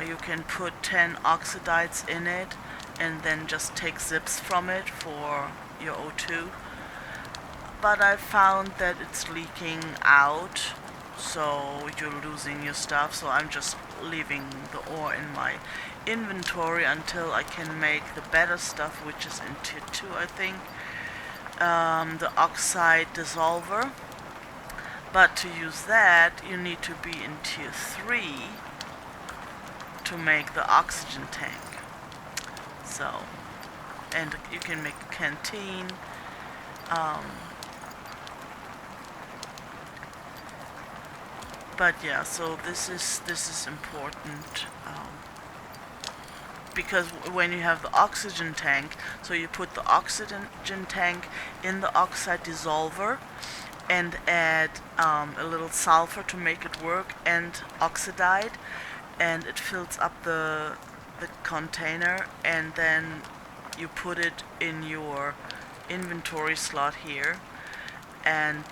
you can put 10 oxidides in it and then just take zips from it for your O2. But I found that it's leaking out, so you're losing your stuff, so I'm just leaving the ore in my inventory until I can make the better stuff, which is in tier 2, I think. The oxide dissolver. But to use that, you need to be in tier 3 to make the oxygen tank. So, and you can make a canteen. But yeah, so this is important, because when you have the oxygen tank, so you put the oxygen tank in the oxide dissolver and add a little sulfur to make it work, and oxidide, and it fills up the container, and then you put it in your inventory slot here, and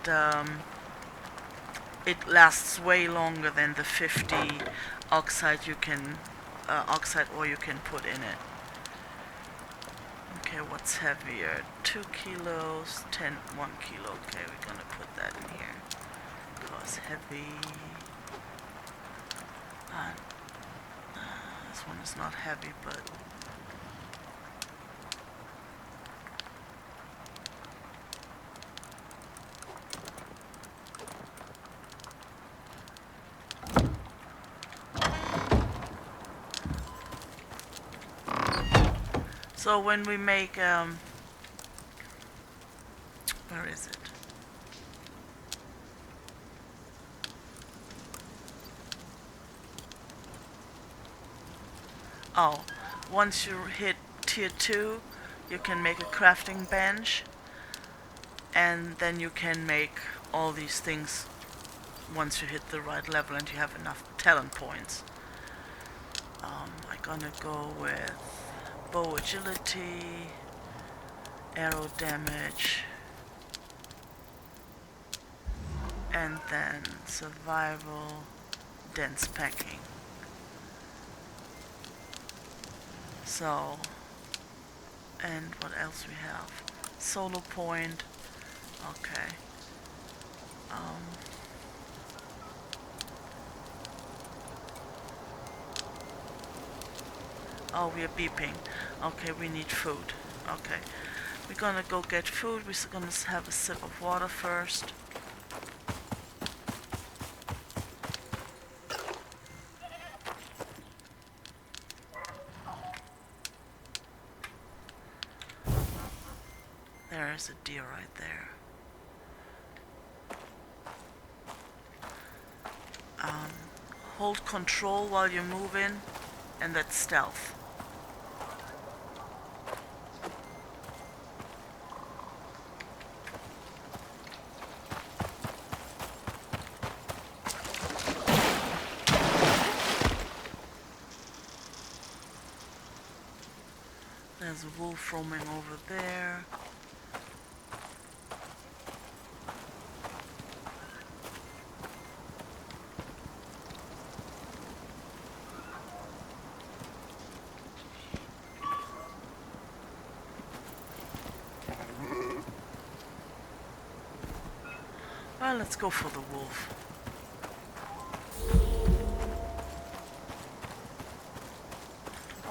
it lasts way longer than the 50 oxide ore you can put in it. Okay, what's heavier? 2 kilos, 1 kilo. Okay, we're gonna put that in here. Because heavy. This one is not heavy, but so when we make, where is it? Oh, once you hit tier 2, you can make a crafting bench, and then you can make all these things once you hit the right level and you have enough talent points. I'm gonna go with bow agility, arrow damage, and then survival, dense packing. So, and what else we have? Solo point. Okay. Oh, we are beeping. Okay, we need food. Okay. We're gonna go get food. We're gonna have a sip of water first. there's a deer right there. Hold control while you move in, and that's stealth. There's a wolf roaming over there. Well, let's go for the wolf.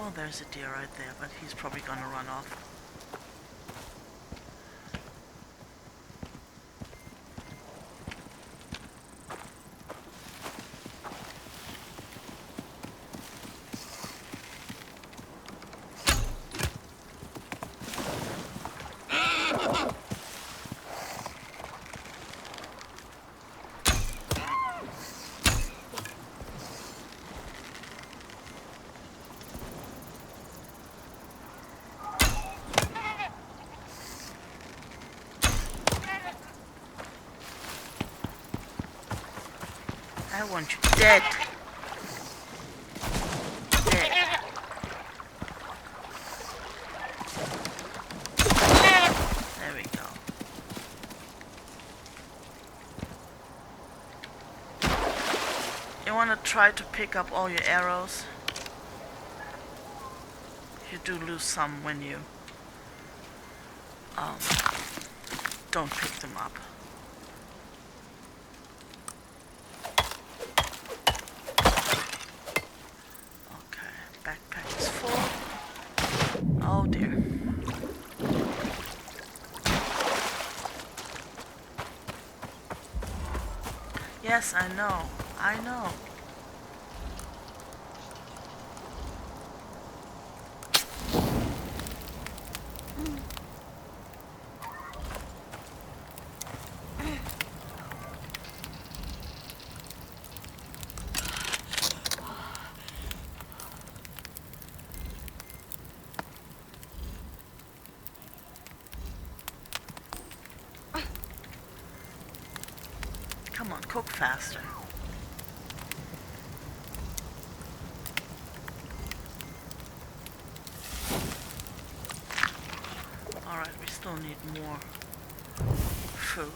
Oh, there's a deer right there, but he's probably gonna run off. I want you dead. Dead. There we go. You want to try to pick up all your arrows. You do lose some when you don't pick them up. Backpack is full. Oh dear. Yes, I know. I know. Come on, cook faster. Alright, we still need more food.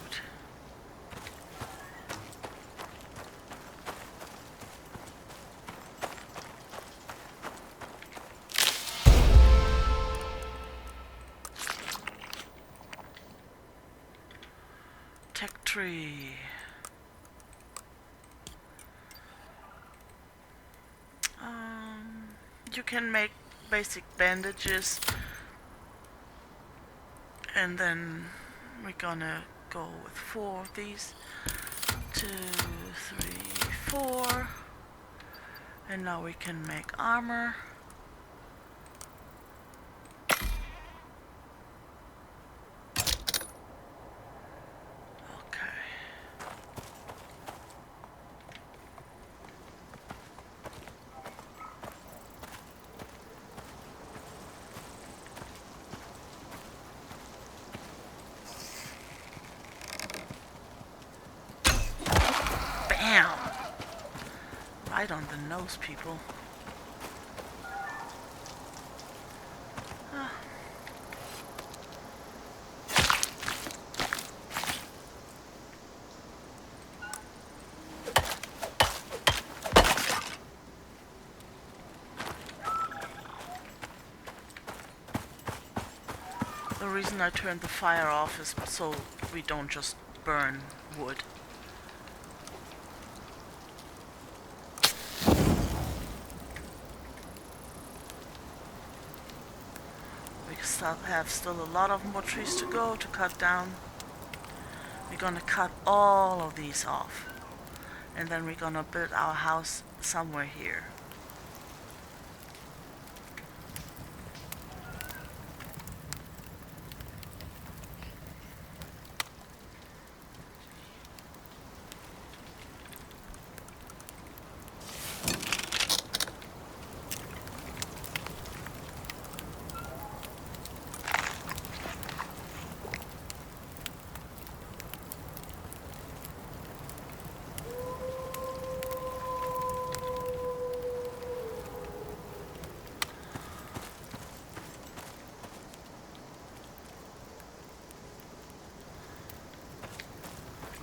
Tech tree. You can make basic bandages, and then we're gonna go with 4 of these. 2, 3, 4. And now we can make armor. Right on the nose, people. The reason I turned the fire off is so we don't just burn wood. Have still a lot of more trees to go to cut down. We're gonna cut all of these off, and then we're gonna build our house somewhere here.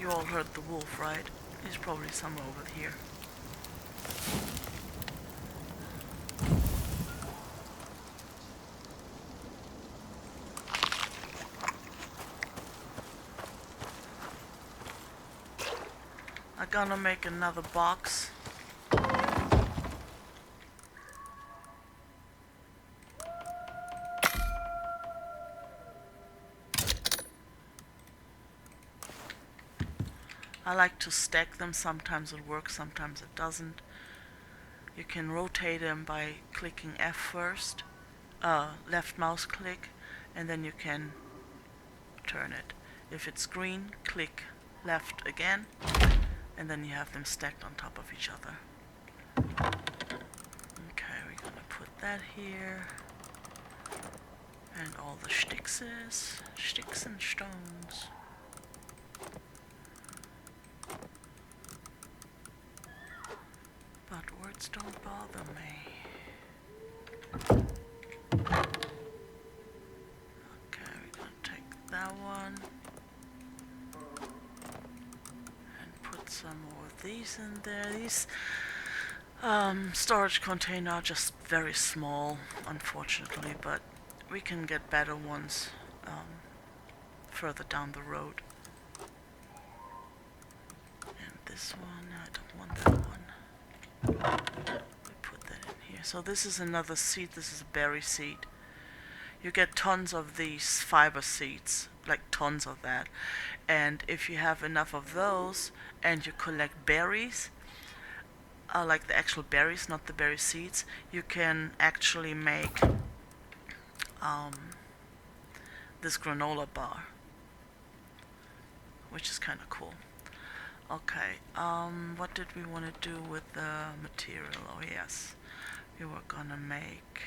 You all heard the wolf, right? He's probably somewhere over here. I'm gonna make another box. I like to stack them. Sometimes it works, sometimes it doesn't. You can rotate them by clicking F first, left mouse click, and then you can turn it. If it's green, click left again, and then you have them stacked on top of each other. Okay, we're gonna put that here. And all the sticks and stones. But words don't bother me. Okay, we're gonna take that one and put some more of these in there. These storage containers are just very small, unfortunately, but we can get better ones further down the road. And this one, I don't want that one. We put that in here. So this is another seed. This is a berry seed. You get tons of these fiber seeds, like tons of that. And if you have enough of those and you collect berries, like the actual berries, not the berry seeds, you can actually make this granola bar, which is kind of cool. Okay, what did we want to do with the material? Oh yes, we were gonna make,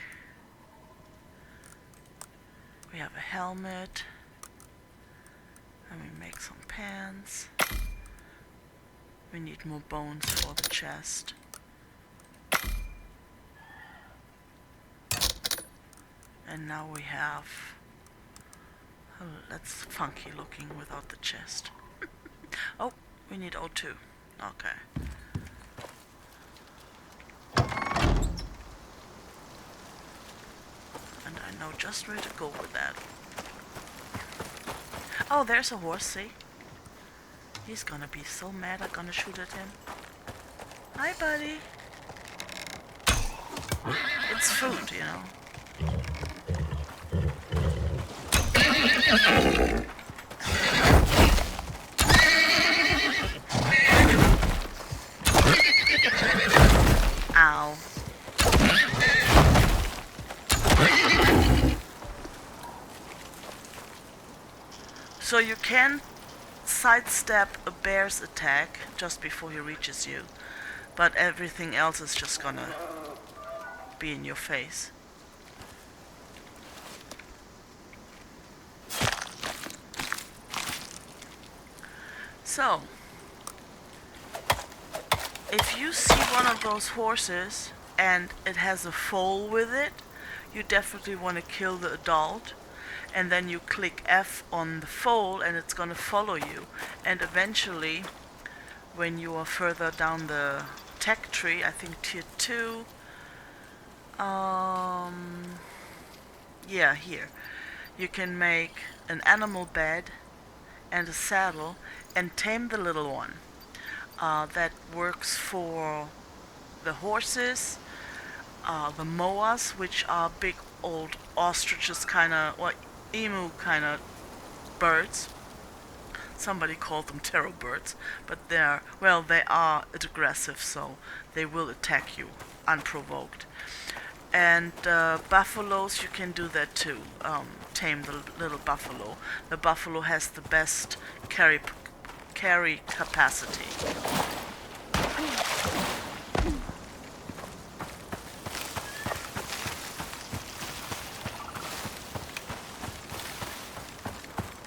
we have a helmet, and we make some pants. We need more bones for the chest. And now we have, oh, that's funky looking without the chest. Oh, we need O2. Okay. And I know just where to go with that. Oh, there's a horse, see? He's gonna be so mad I'm gonna shoot at him. Hi, buddy. It's food, you know. Ow. So you can sidestep a bear's attack just before he reaches you, but everything else is just gonna be in your face. So, if you see one of those horses and it has a foal with it, you definitely want to kill the adult, and then you click F on the foal and it's going to follow you, and eventually when you are further down the tech tree, I think tier 2, yeah, here, you can make an animal bed and a saddle and tame the little one. That works for the horses, the moas, which are big old ostriches kind of, well, emu kind of birds. Somebody called them terror birds, but they're, well, they are aggressive, so they will attack you unprovoked. And buffaloes, you can do that too. Tame the little buffalo. The buffalo has the best carry capacity.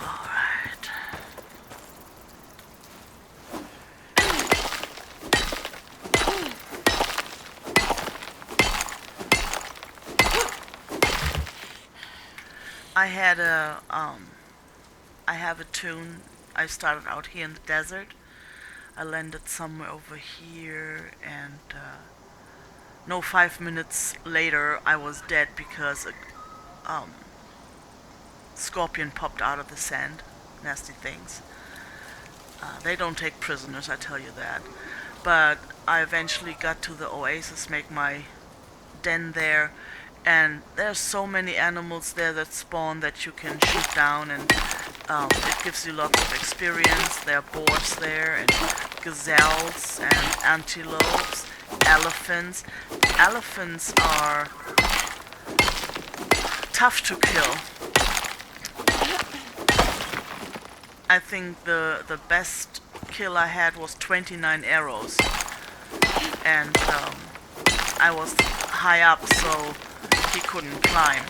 Alright. I have a tune I started out here in the desert. I landed somewhere over here, and no, 5 minutes later I was dead because a scorpion popped out of the sand. Nasty things. They don't take prisoners, I tell you that. But I eventually got to the oasis, make my den there, and there's so many animals there that spawn that you can shoot down, and it gives you lots of experience. There are boars there, and gazelles, and antelopes, elephants. Elephants are tough to kill. I think the best kill I had was 29 arrows, and I was high up, so he couldn't climb,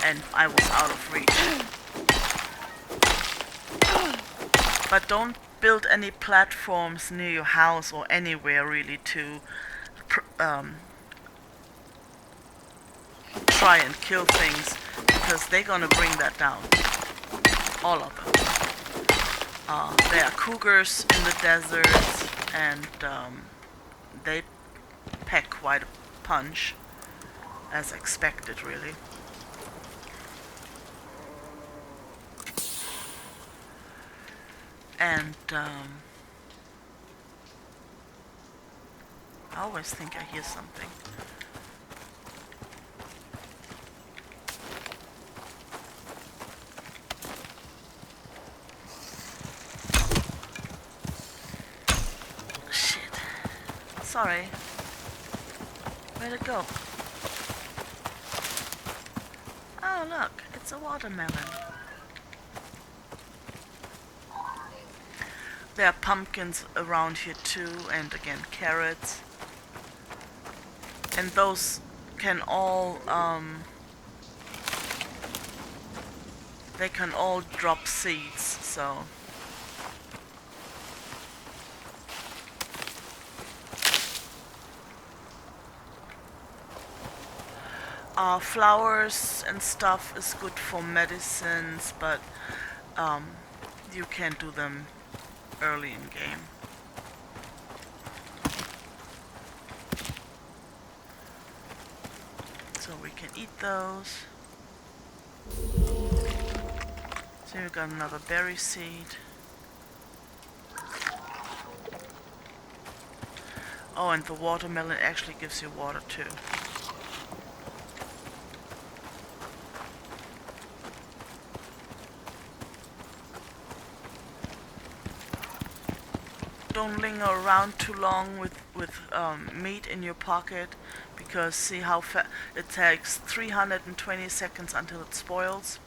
and I was out of reach. But don't build any platforms near your house or anywhere really to try and kill things, because they're gonna bring that down. All of them. There are cougars in the desert, and they pack quite a punch, as expected, really. And I always think I hear something. Sorry. Where'd it go? Oh, look. It's a watermelon. There are pumpkins around here too, and again, carrots. And those can all, they can all drop seeds, so... flowers and stuff is good for medicines, but you can't do them early in game. So we can eat those. So we got another berry seed. Oh, and the watermelon actually gives you water too. Don't linger around too long with meat in your pocket, because see how it takes 320 seconds until it spoils.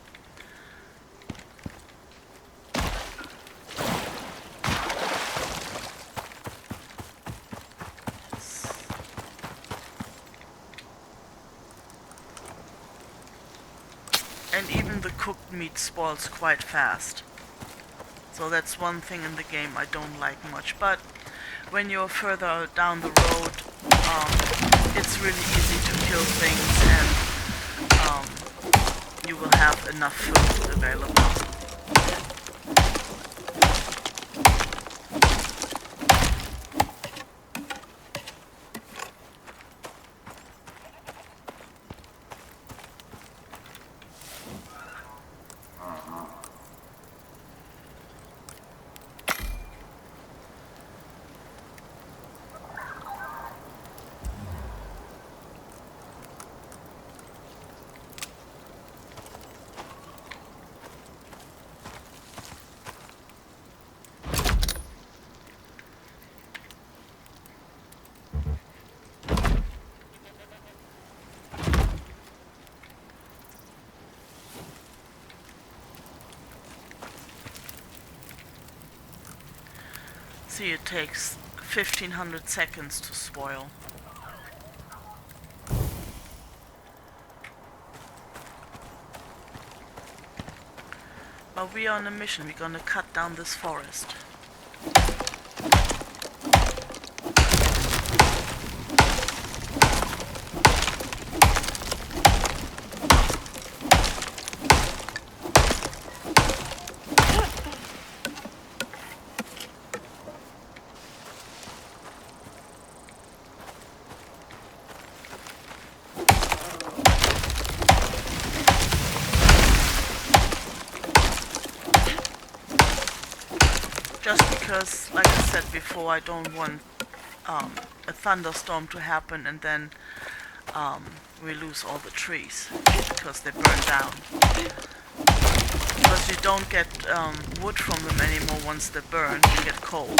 And even the cooked meat spoils quite fast. So that's one thing in the game I don't like much. But when you're further down the road, it's really easy to kill things, and you will have enough food available. See, it takes 1500 seconds to spoil. But we are on a mission. We're gonna cut down this forest. because, like I said before, I don't want a thunderstorm to happen and then we lose all the trees because they burn down. Because you don't get wood from them anymore once they burn, you get coal.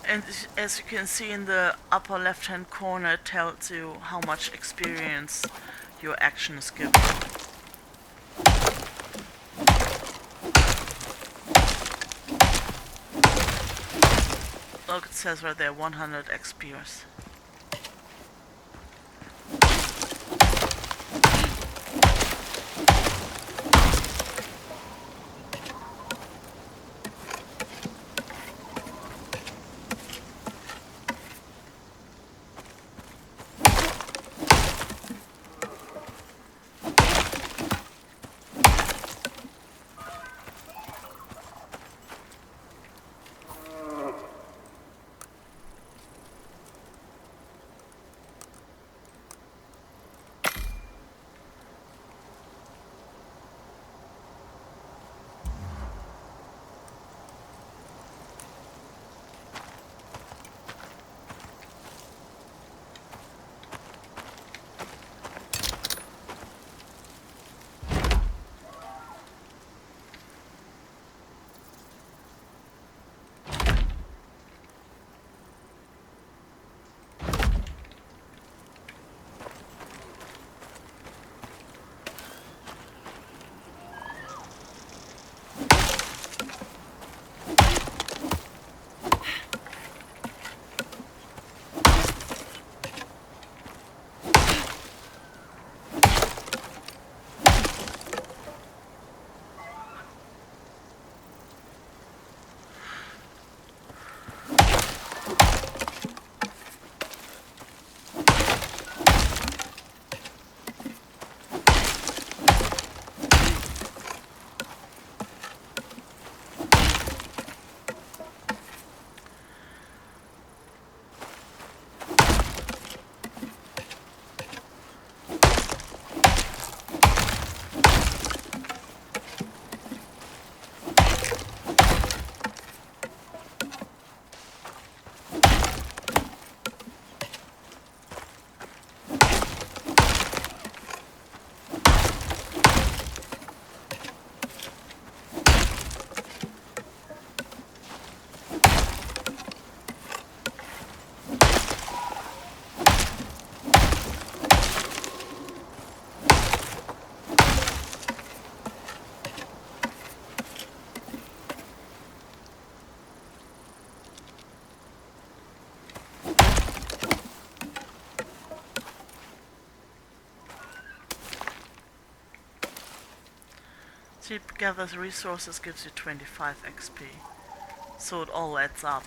And as you can see in the upper left hand corner, it tells you how much experience your action is given. Look, it says right there 100 XPers. So gathers resources gives you 25 XP. So it all adds up.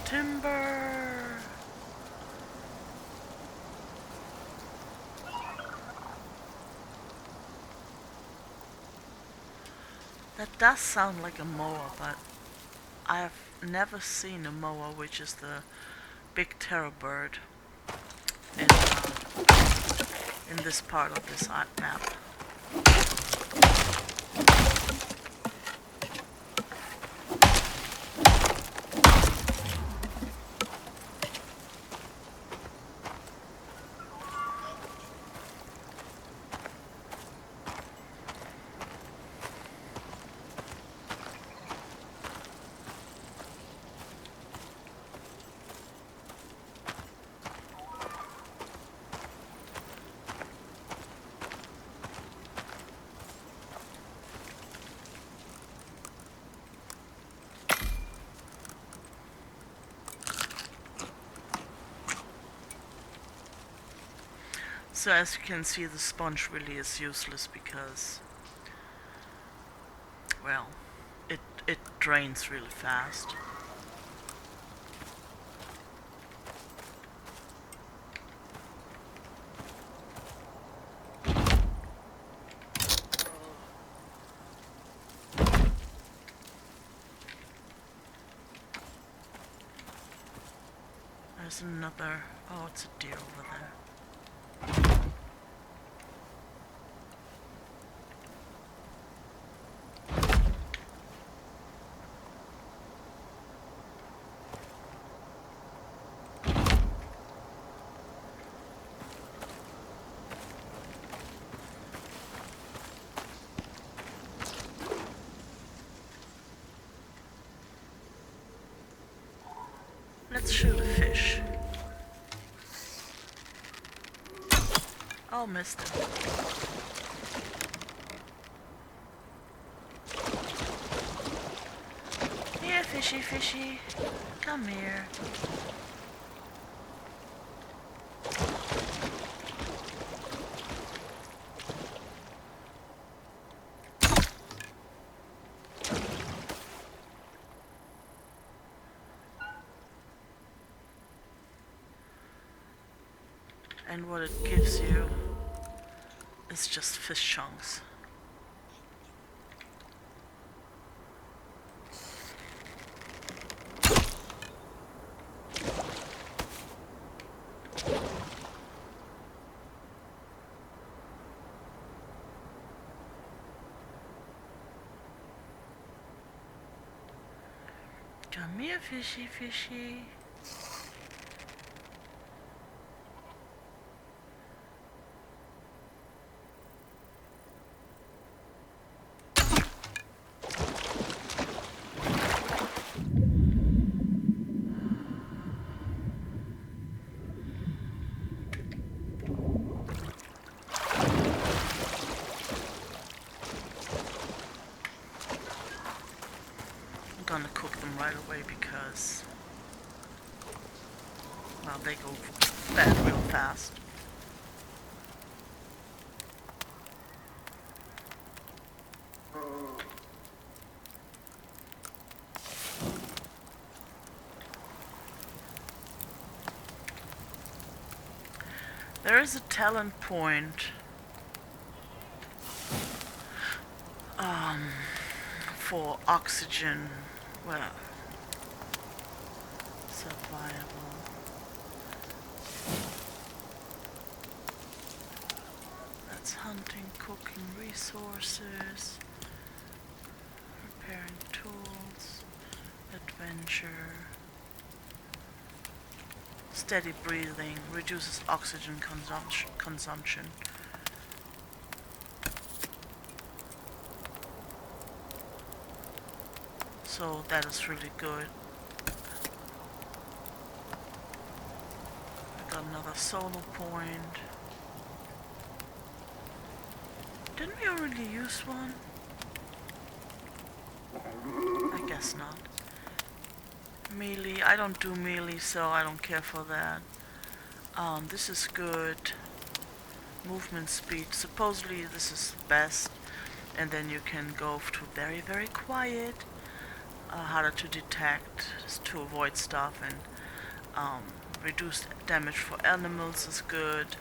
Timber! That does sound like a moa, but I've never seen a moa, which is the big terror bird in this part of this map. So as you can see, the sponge really is useless because, well, it drains really fast. There's another, oh, it's a deer over there. Let's shoot a fish. Oh, missed it. Here, fishy, fishy. Come here. And what it gives you is just fish chunks. Come here, fishy, fishy. I'm gonna cook them right away because, well, they go bad real fast. There is a talent point for oxygen, well, survival. That's hunting, cooking, resources, repairing tools, adventure. Steady breathing reduces oxygen consumption. So that is really good. I got another solar point. Didn't we already use one? I guess not. Melee, I don't do melee, so I don't care for that. This is good. Movement speed, supposedly this is best. And then you can go to very, very quiet. Harder to detect, to avoid stuff, and reduced damage for animals is good.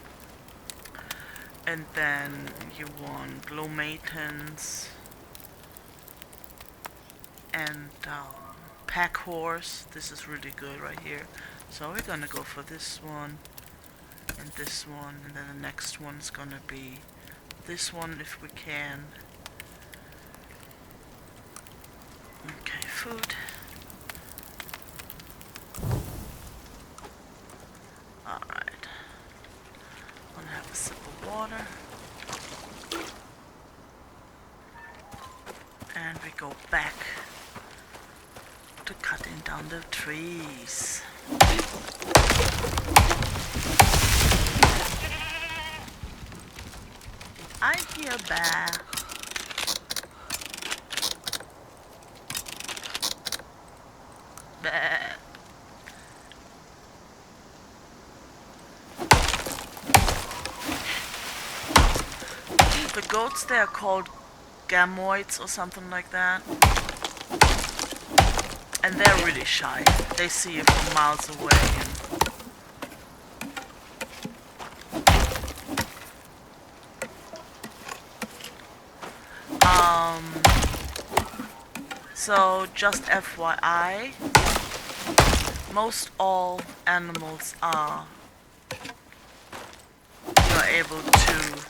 And then you want low maintenance. and pack horse. This is really good right here. So we're gonna go for this one and this one, and then the next one's gonna be this one if we can. Okay, food. Alright. I'm gonna have a sip of water. And we go back to cutting down the trees. I hear bear. Bear. The goats, they are called gamoids or something like that. And they're really shy. They see you from miles away. So just FYI, most all animals are you're able to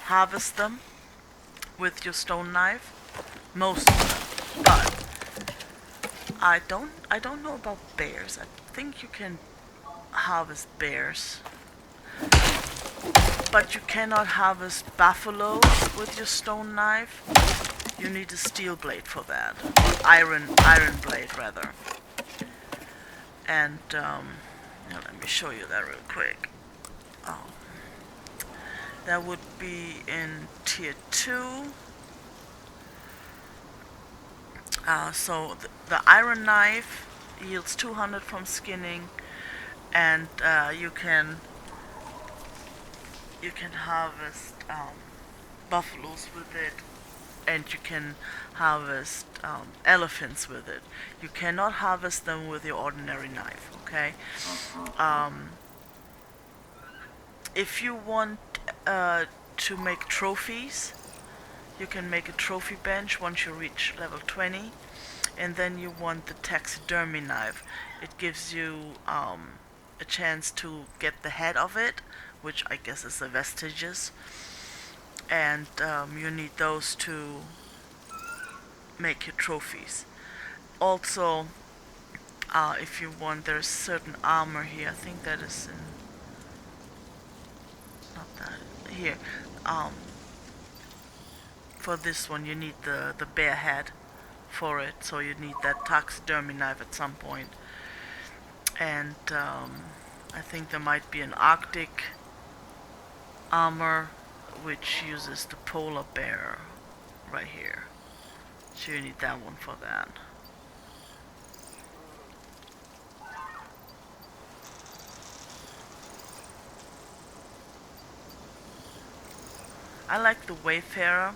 harvest them with your stone knife. Most of them, but I don't know about bears. I think you can harvest bears, but you cannot harvest buffaloes with your stone knife. You need a steel blade for that, or iron blade rather. And now let me show you that real quick. Oh, that would be in tier 2. So the iron knife yields 200 from skinning, and you can harvest buffaloes with it, and you can harvest elephants with it. You cannot harvest them with your ordinary knife. Okay. If you want to make trophies, you can make a trophy bench once you reach level 20, and then you want the taxidermy knife. It gives you a chance to get the head of it, which I guess is the vestiges, and you need those to make your trophies. Also, if you want, there's certain armor here. I think that is in not that here. For this one you need the bear head for it, so you need that taxidermy knife at some point. And I think there might be an Arctic armor which uses the polar bear right here, so you need that one for that. I like the Wayfarer.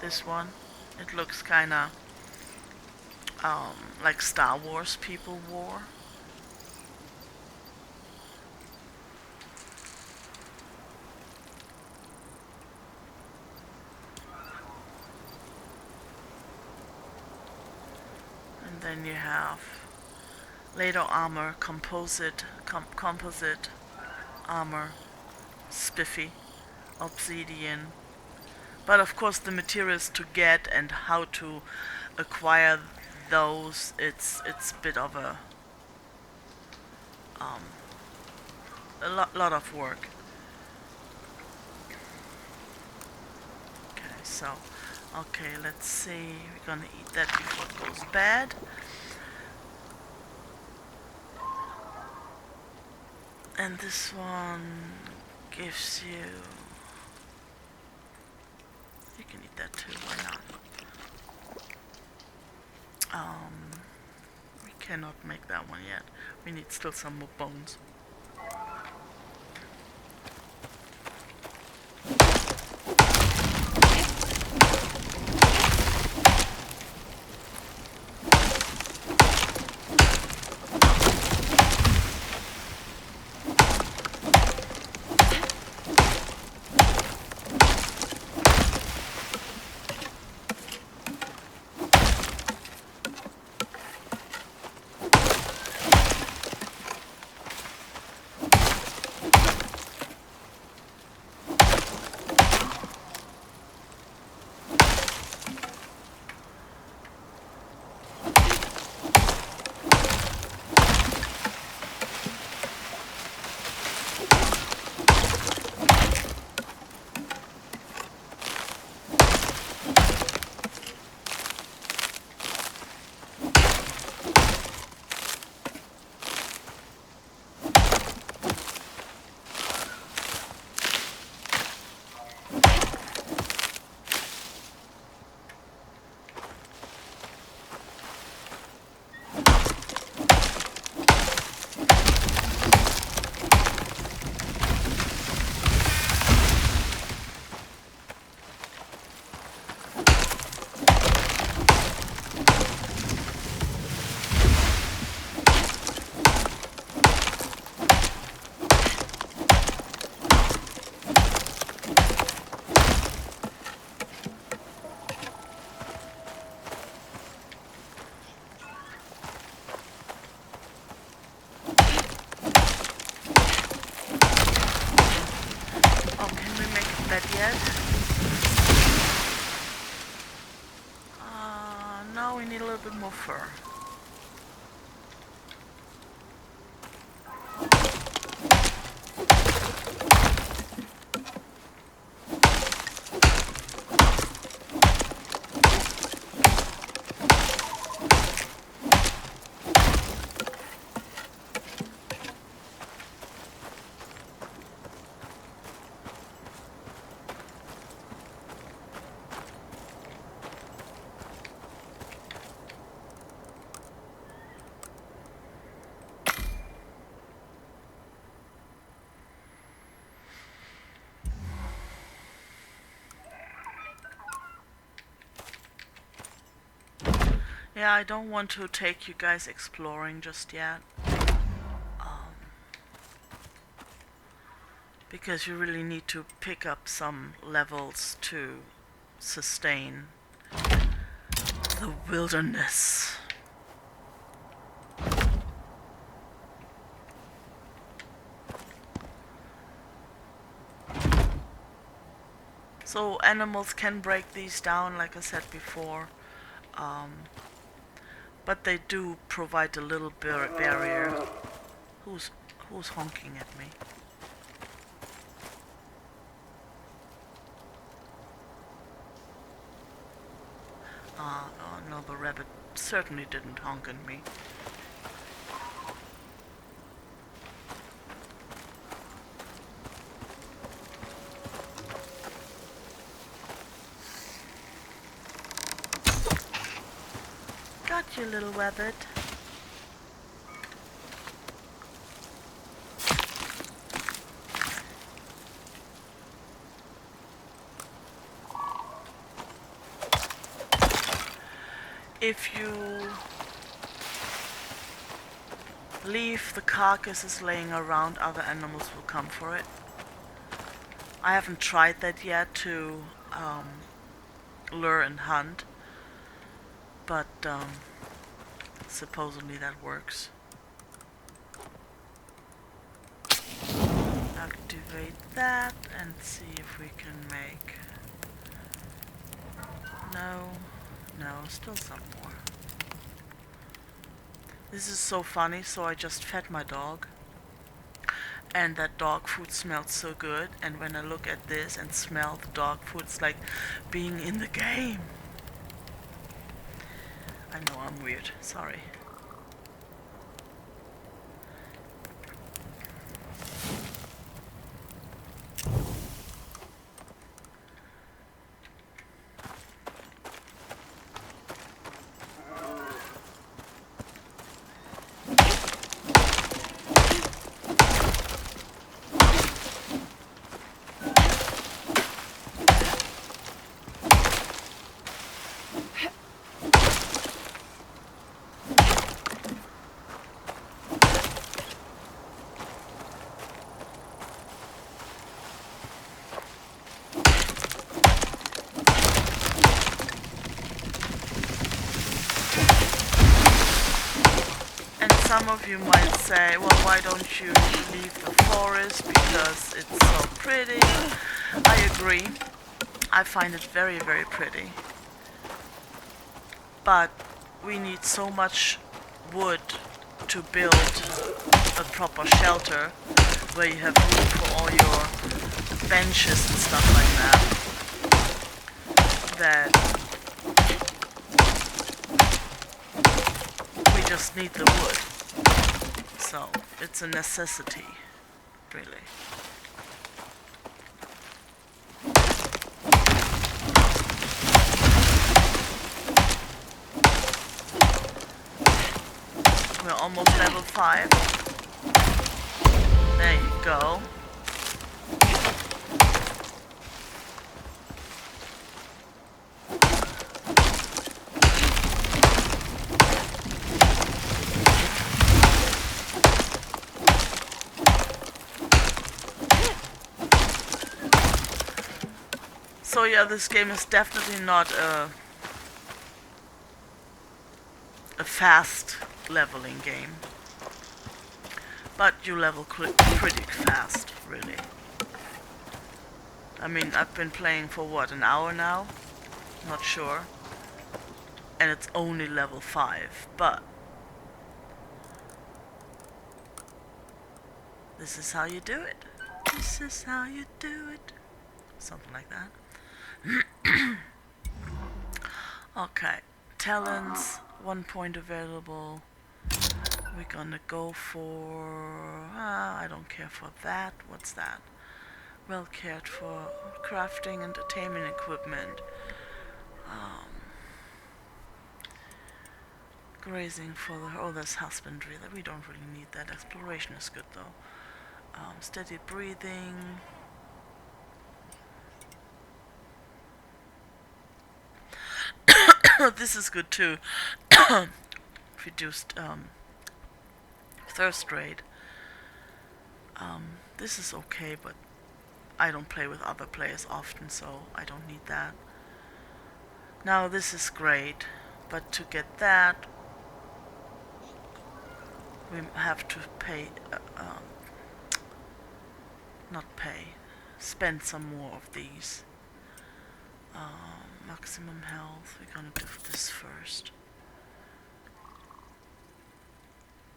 This one, it looks kinda like Star Wars people wore. And then you have later armor, composite armor, spiffy, obsidian. But of course the materials to get and how to acquire those, it's a bit of a lot of work. Okay, so let's see. We're gonna eat that before it goes bad. And this one gives you. You can eat that too, why not? We cannot make that one yet. We need still some more bones. yet. Now we need a little bit more fur. Yeah, I don't want to take you guys exploring just yet. Because you really need to pick up some levels to sustain the wilderness. So animals can break these down, like I said before. But they do provide a little barrier. Who's honking at me? Oh no, the rabbit certainly didn't honk at me. Got you, little rabbit. If you leave the carcasses laying around, other animals will come for it. I haven't tried that yet to lure and hunt, but supposedly that works. Activate that and see if we can make... No, still some more. This is so funny, so I just fed my dog. And that dog food smelled so good, and when I look at this and smell the dog food, it's like being in the game. I know I'm weird, sorry. Some of you might say, well, why don't you leave the forest because it's so pretty? I agree. I find it very, very pretty. But we need so much wood to build a proper shelter where you have room for all your benches and stuff like that, we just need the wood. So it's a necessity, really. We're almost level 5. There you go. So yeah, this game is definitely not a fast leveling game, but you level pretty fast, really. I mean, I've been playing for what, an hour now? Not sure. And it's only level 5, but this is how you do it. This is how you do it. Something like that. Okay. Talents, 1 point available. We're gonna go for... I don't care for that. What's that? Well cared for. Crafting, entertainment equipment. Grazing for the... Oh, there's husbandry. We don't really need that. Exploration is good though. Steady breathing. This is good too. Reduced thirst rate. This is okay, but I don't play with other players often, so I don't need that. Now this is great, but to get that we have to pay, not pay, spend some more of these. Maximum health, we're gonna do this first.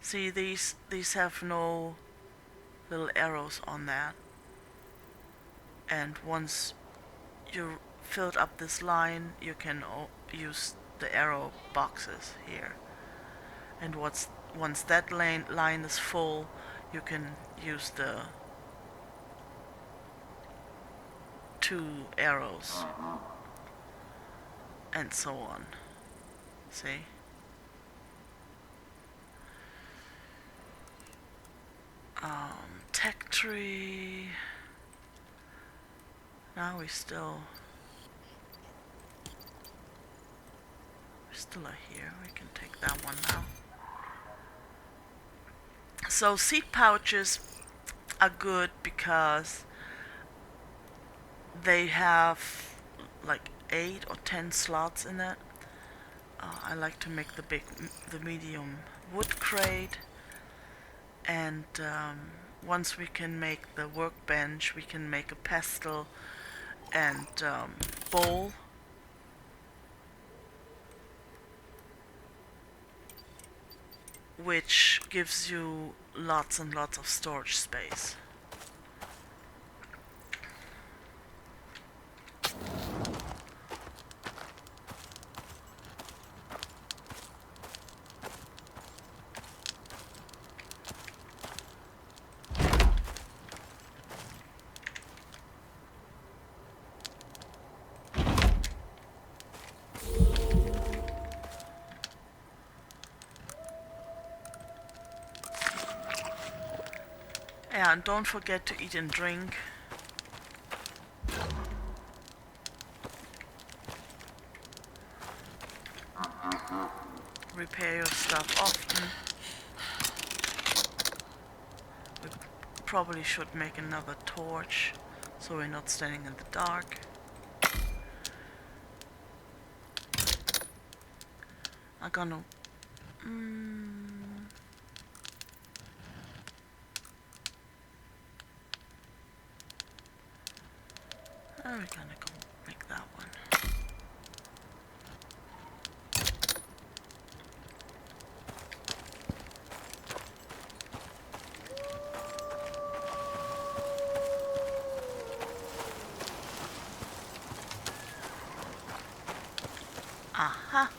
See, these have no little arrows on that. And once you filled up this line, you can use the arrow boxes here. And once that line is full, you can use the 2 arrows. And so on. See? Tech tree. Now we still are here. We can take that one now. So seed pouches are good because they have like 8 or 10 slots in it. I like to make the medium wood crate, and once we can make the workbench, we can make a pestle and bowl. Which gives you lots and lots of storage space. Yeah, and don't forget to eat and drink. Repair your stuff often. We probably should make another torch, so we're not standing in the dark. I'm gonna... we're gonna go make that one. Aha!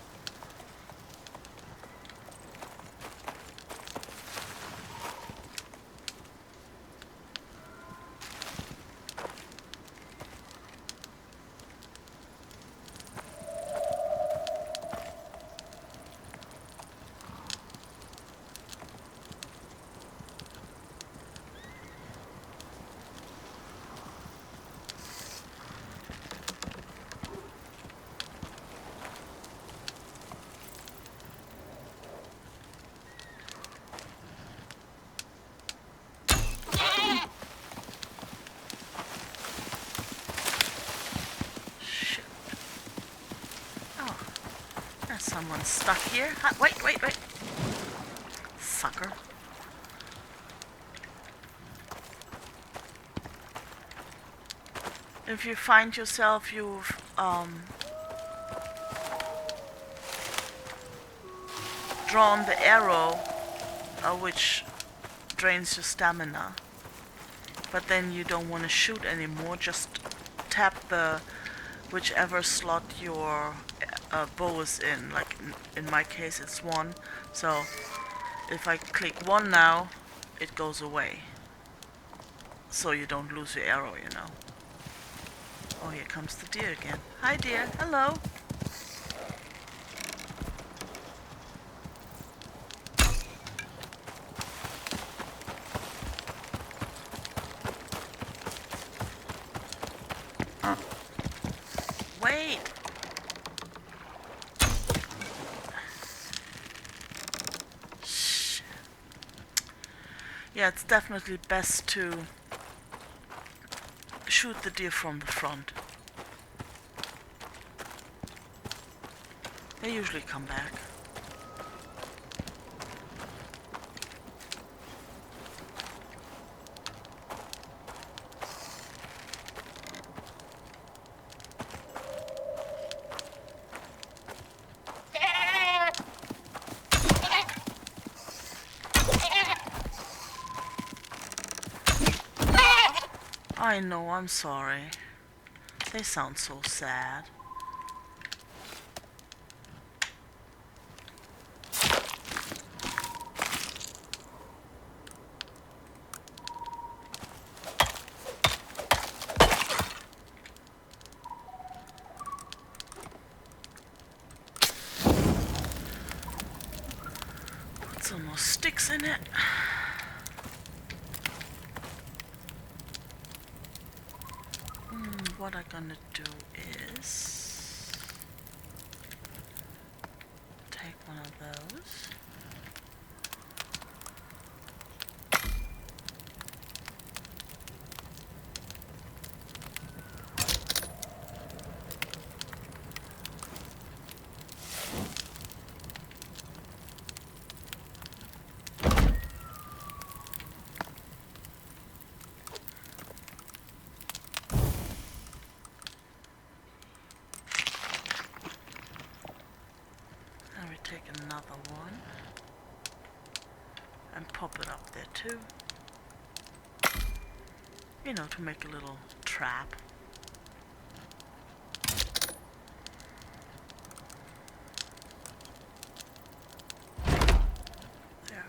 Someone's stuck here. Wait. Sucker. If you find yourself you've drawn the arrow, which drains your stamina, but then you don't want to shoot anymore, just tap the whichever slot your bow is in. Like in my case it's 1, so if I click 1 now, it goes away, so you don't lose your arrow, you know. Oh, here comes the deer again. Hi dear, hello. Wait. Shh. Yeah, it's definitely best to shoot the deer from the front. They usually come back. I know, I'm sorry. They sound so sad. Put some more sticks in it. What I'm gonna do is take one of those. Take another one and pop it up there too, you know, to make a little trap. There.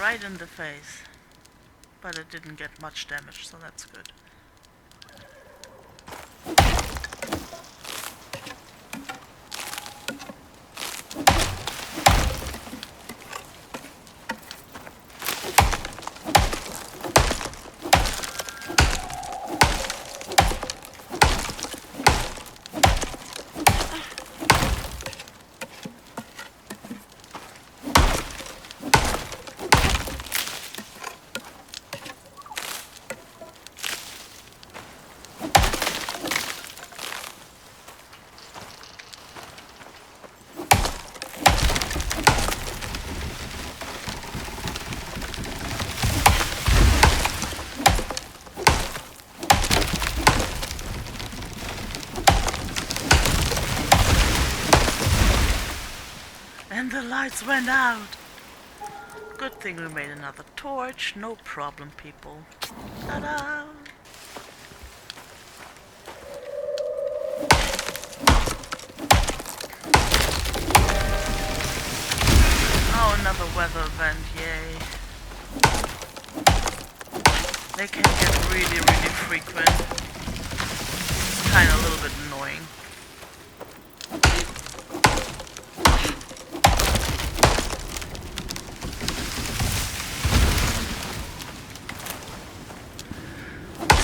Right in the face, but it didn't get much damage, so that's good. And the lights went out. Good thing we made another torch. No problem, people. Ta-da! Oh, another weather event, yay. They can get really, really frequent. It's kinda a little bit annoying.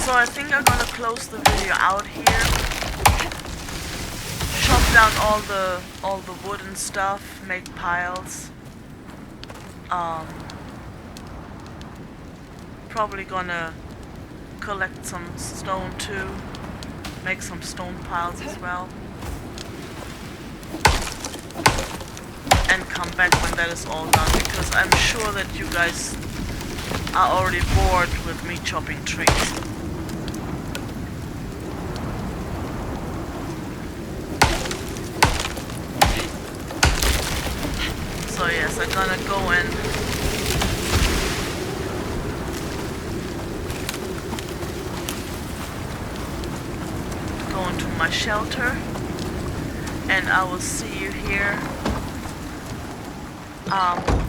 So I think I'm gonna close the video out here. Chop down all the wood and stuff, make piles. Probably gonna collect some stone too. Make some stone piles as well. And come back when that is all done, because I'm sure that you guys are already bored with me chopping trees. So yes, I'm gonna go and go into my shelter, and I will see you here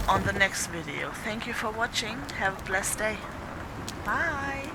on the next video. Thank you for watching. Have a blessed day. Bye.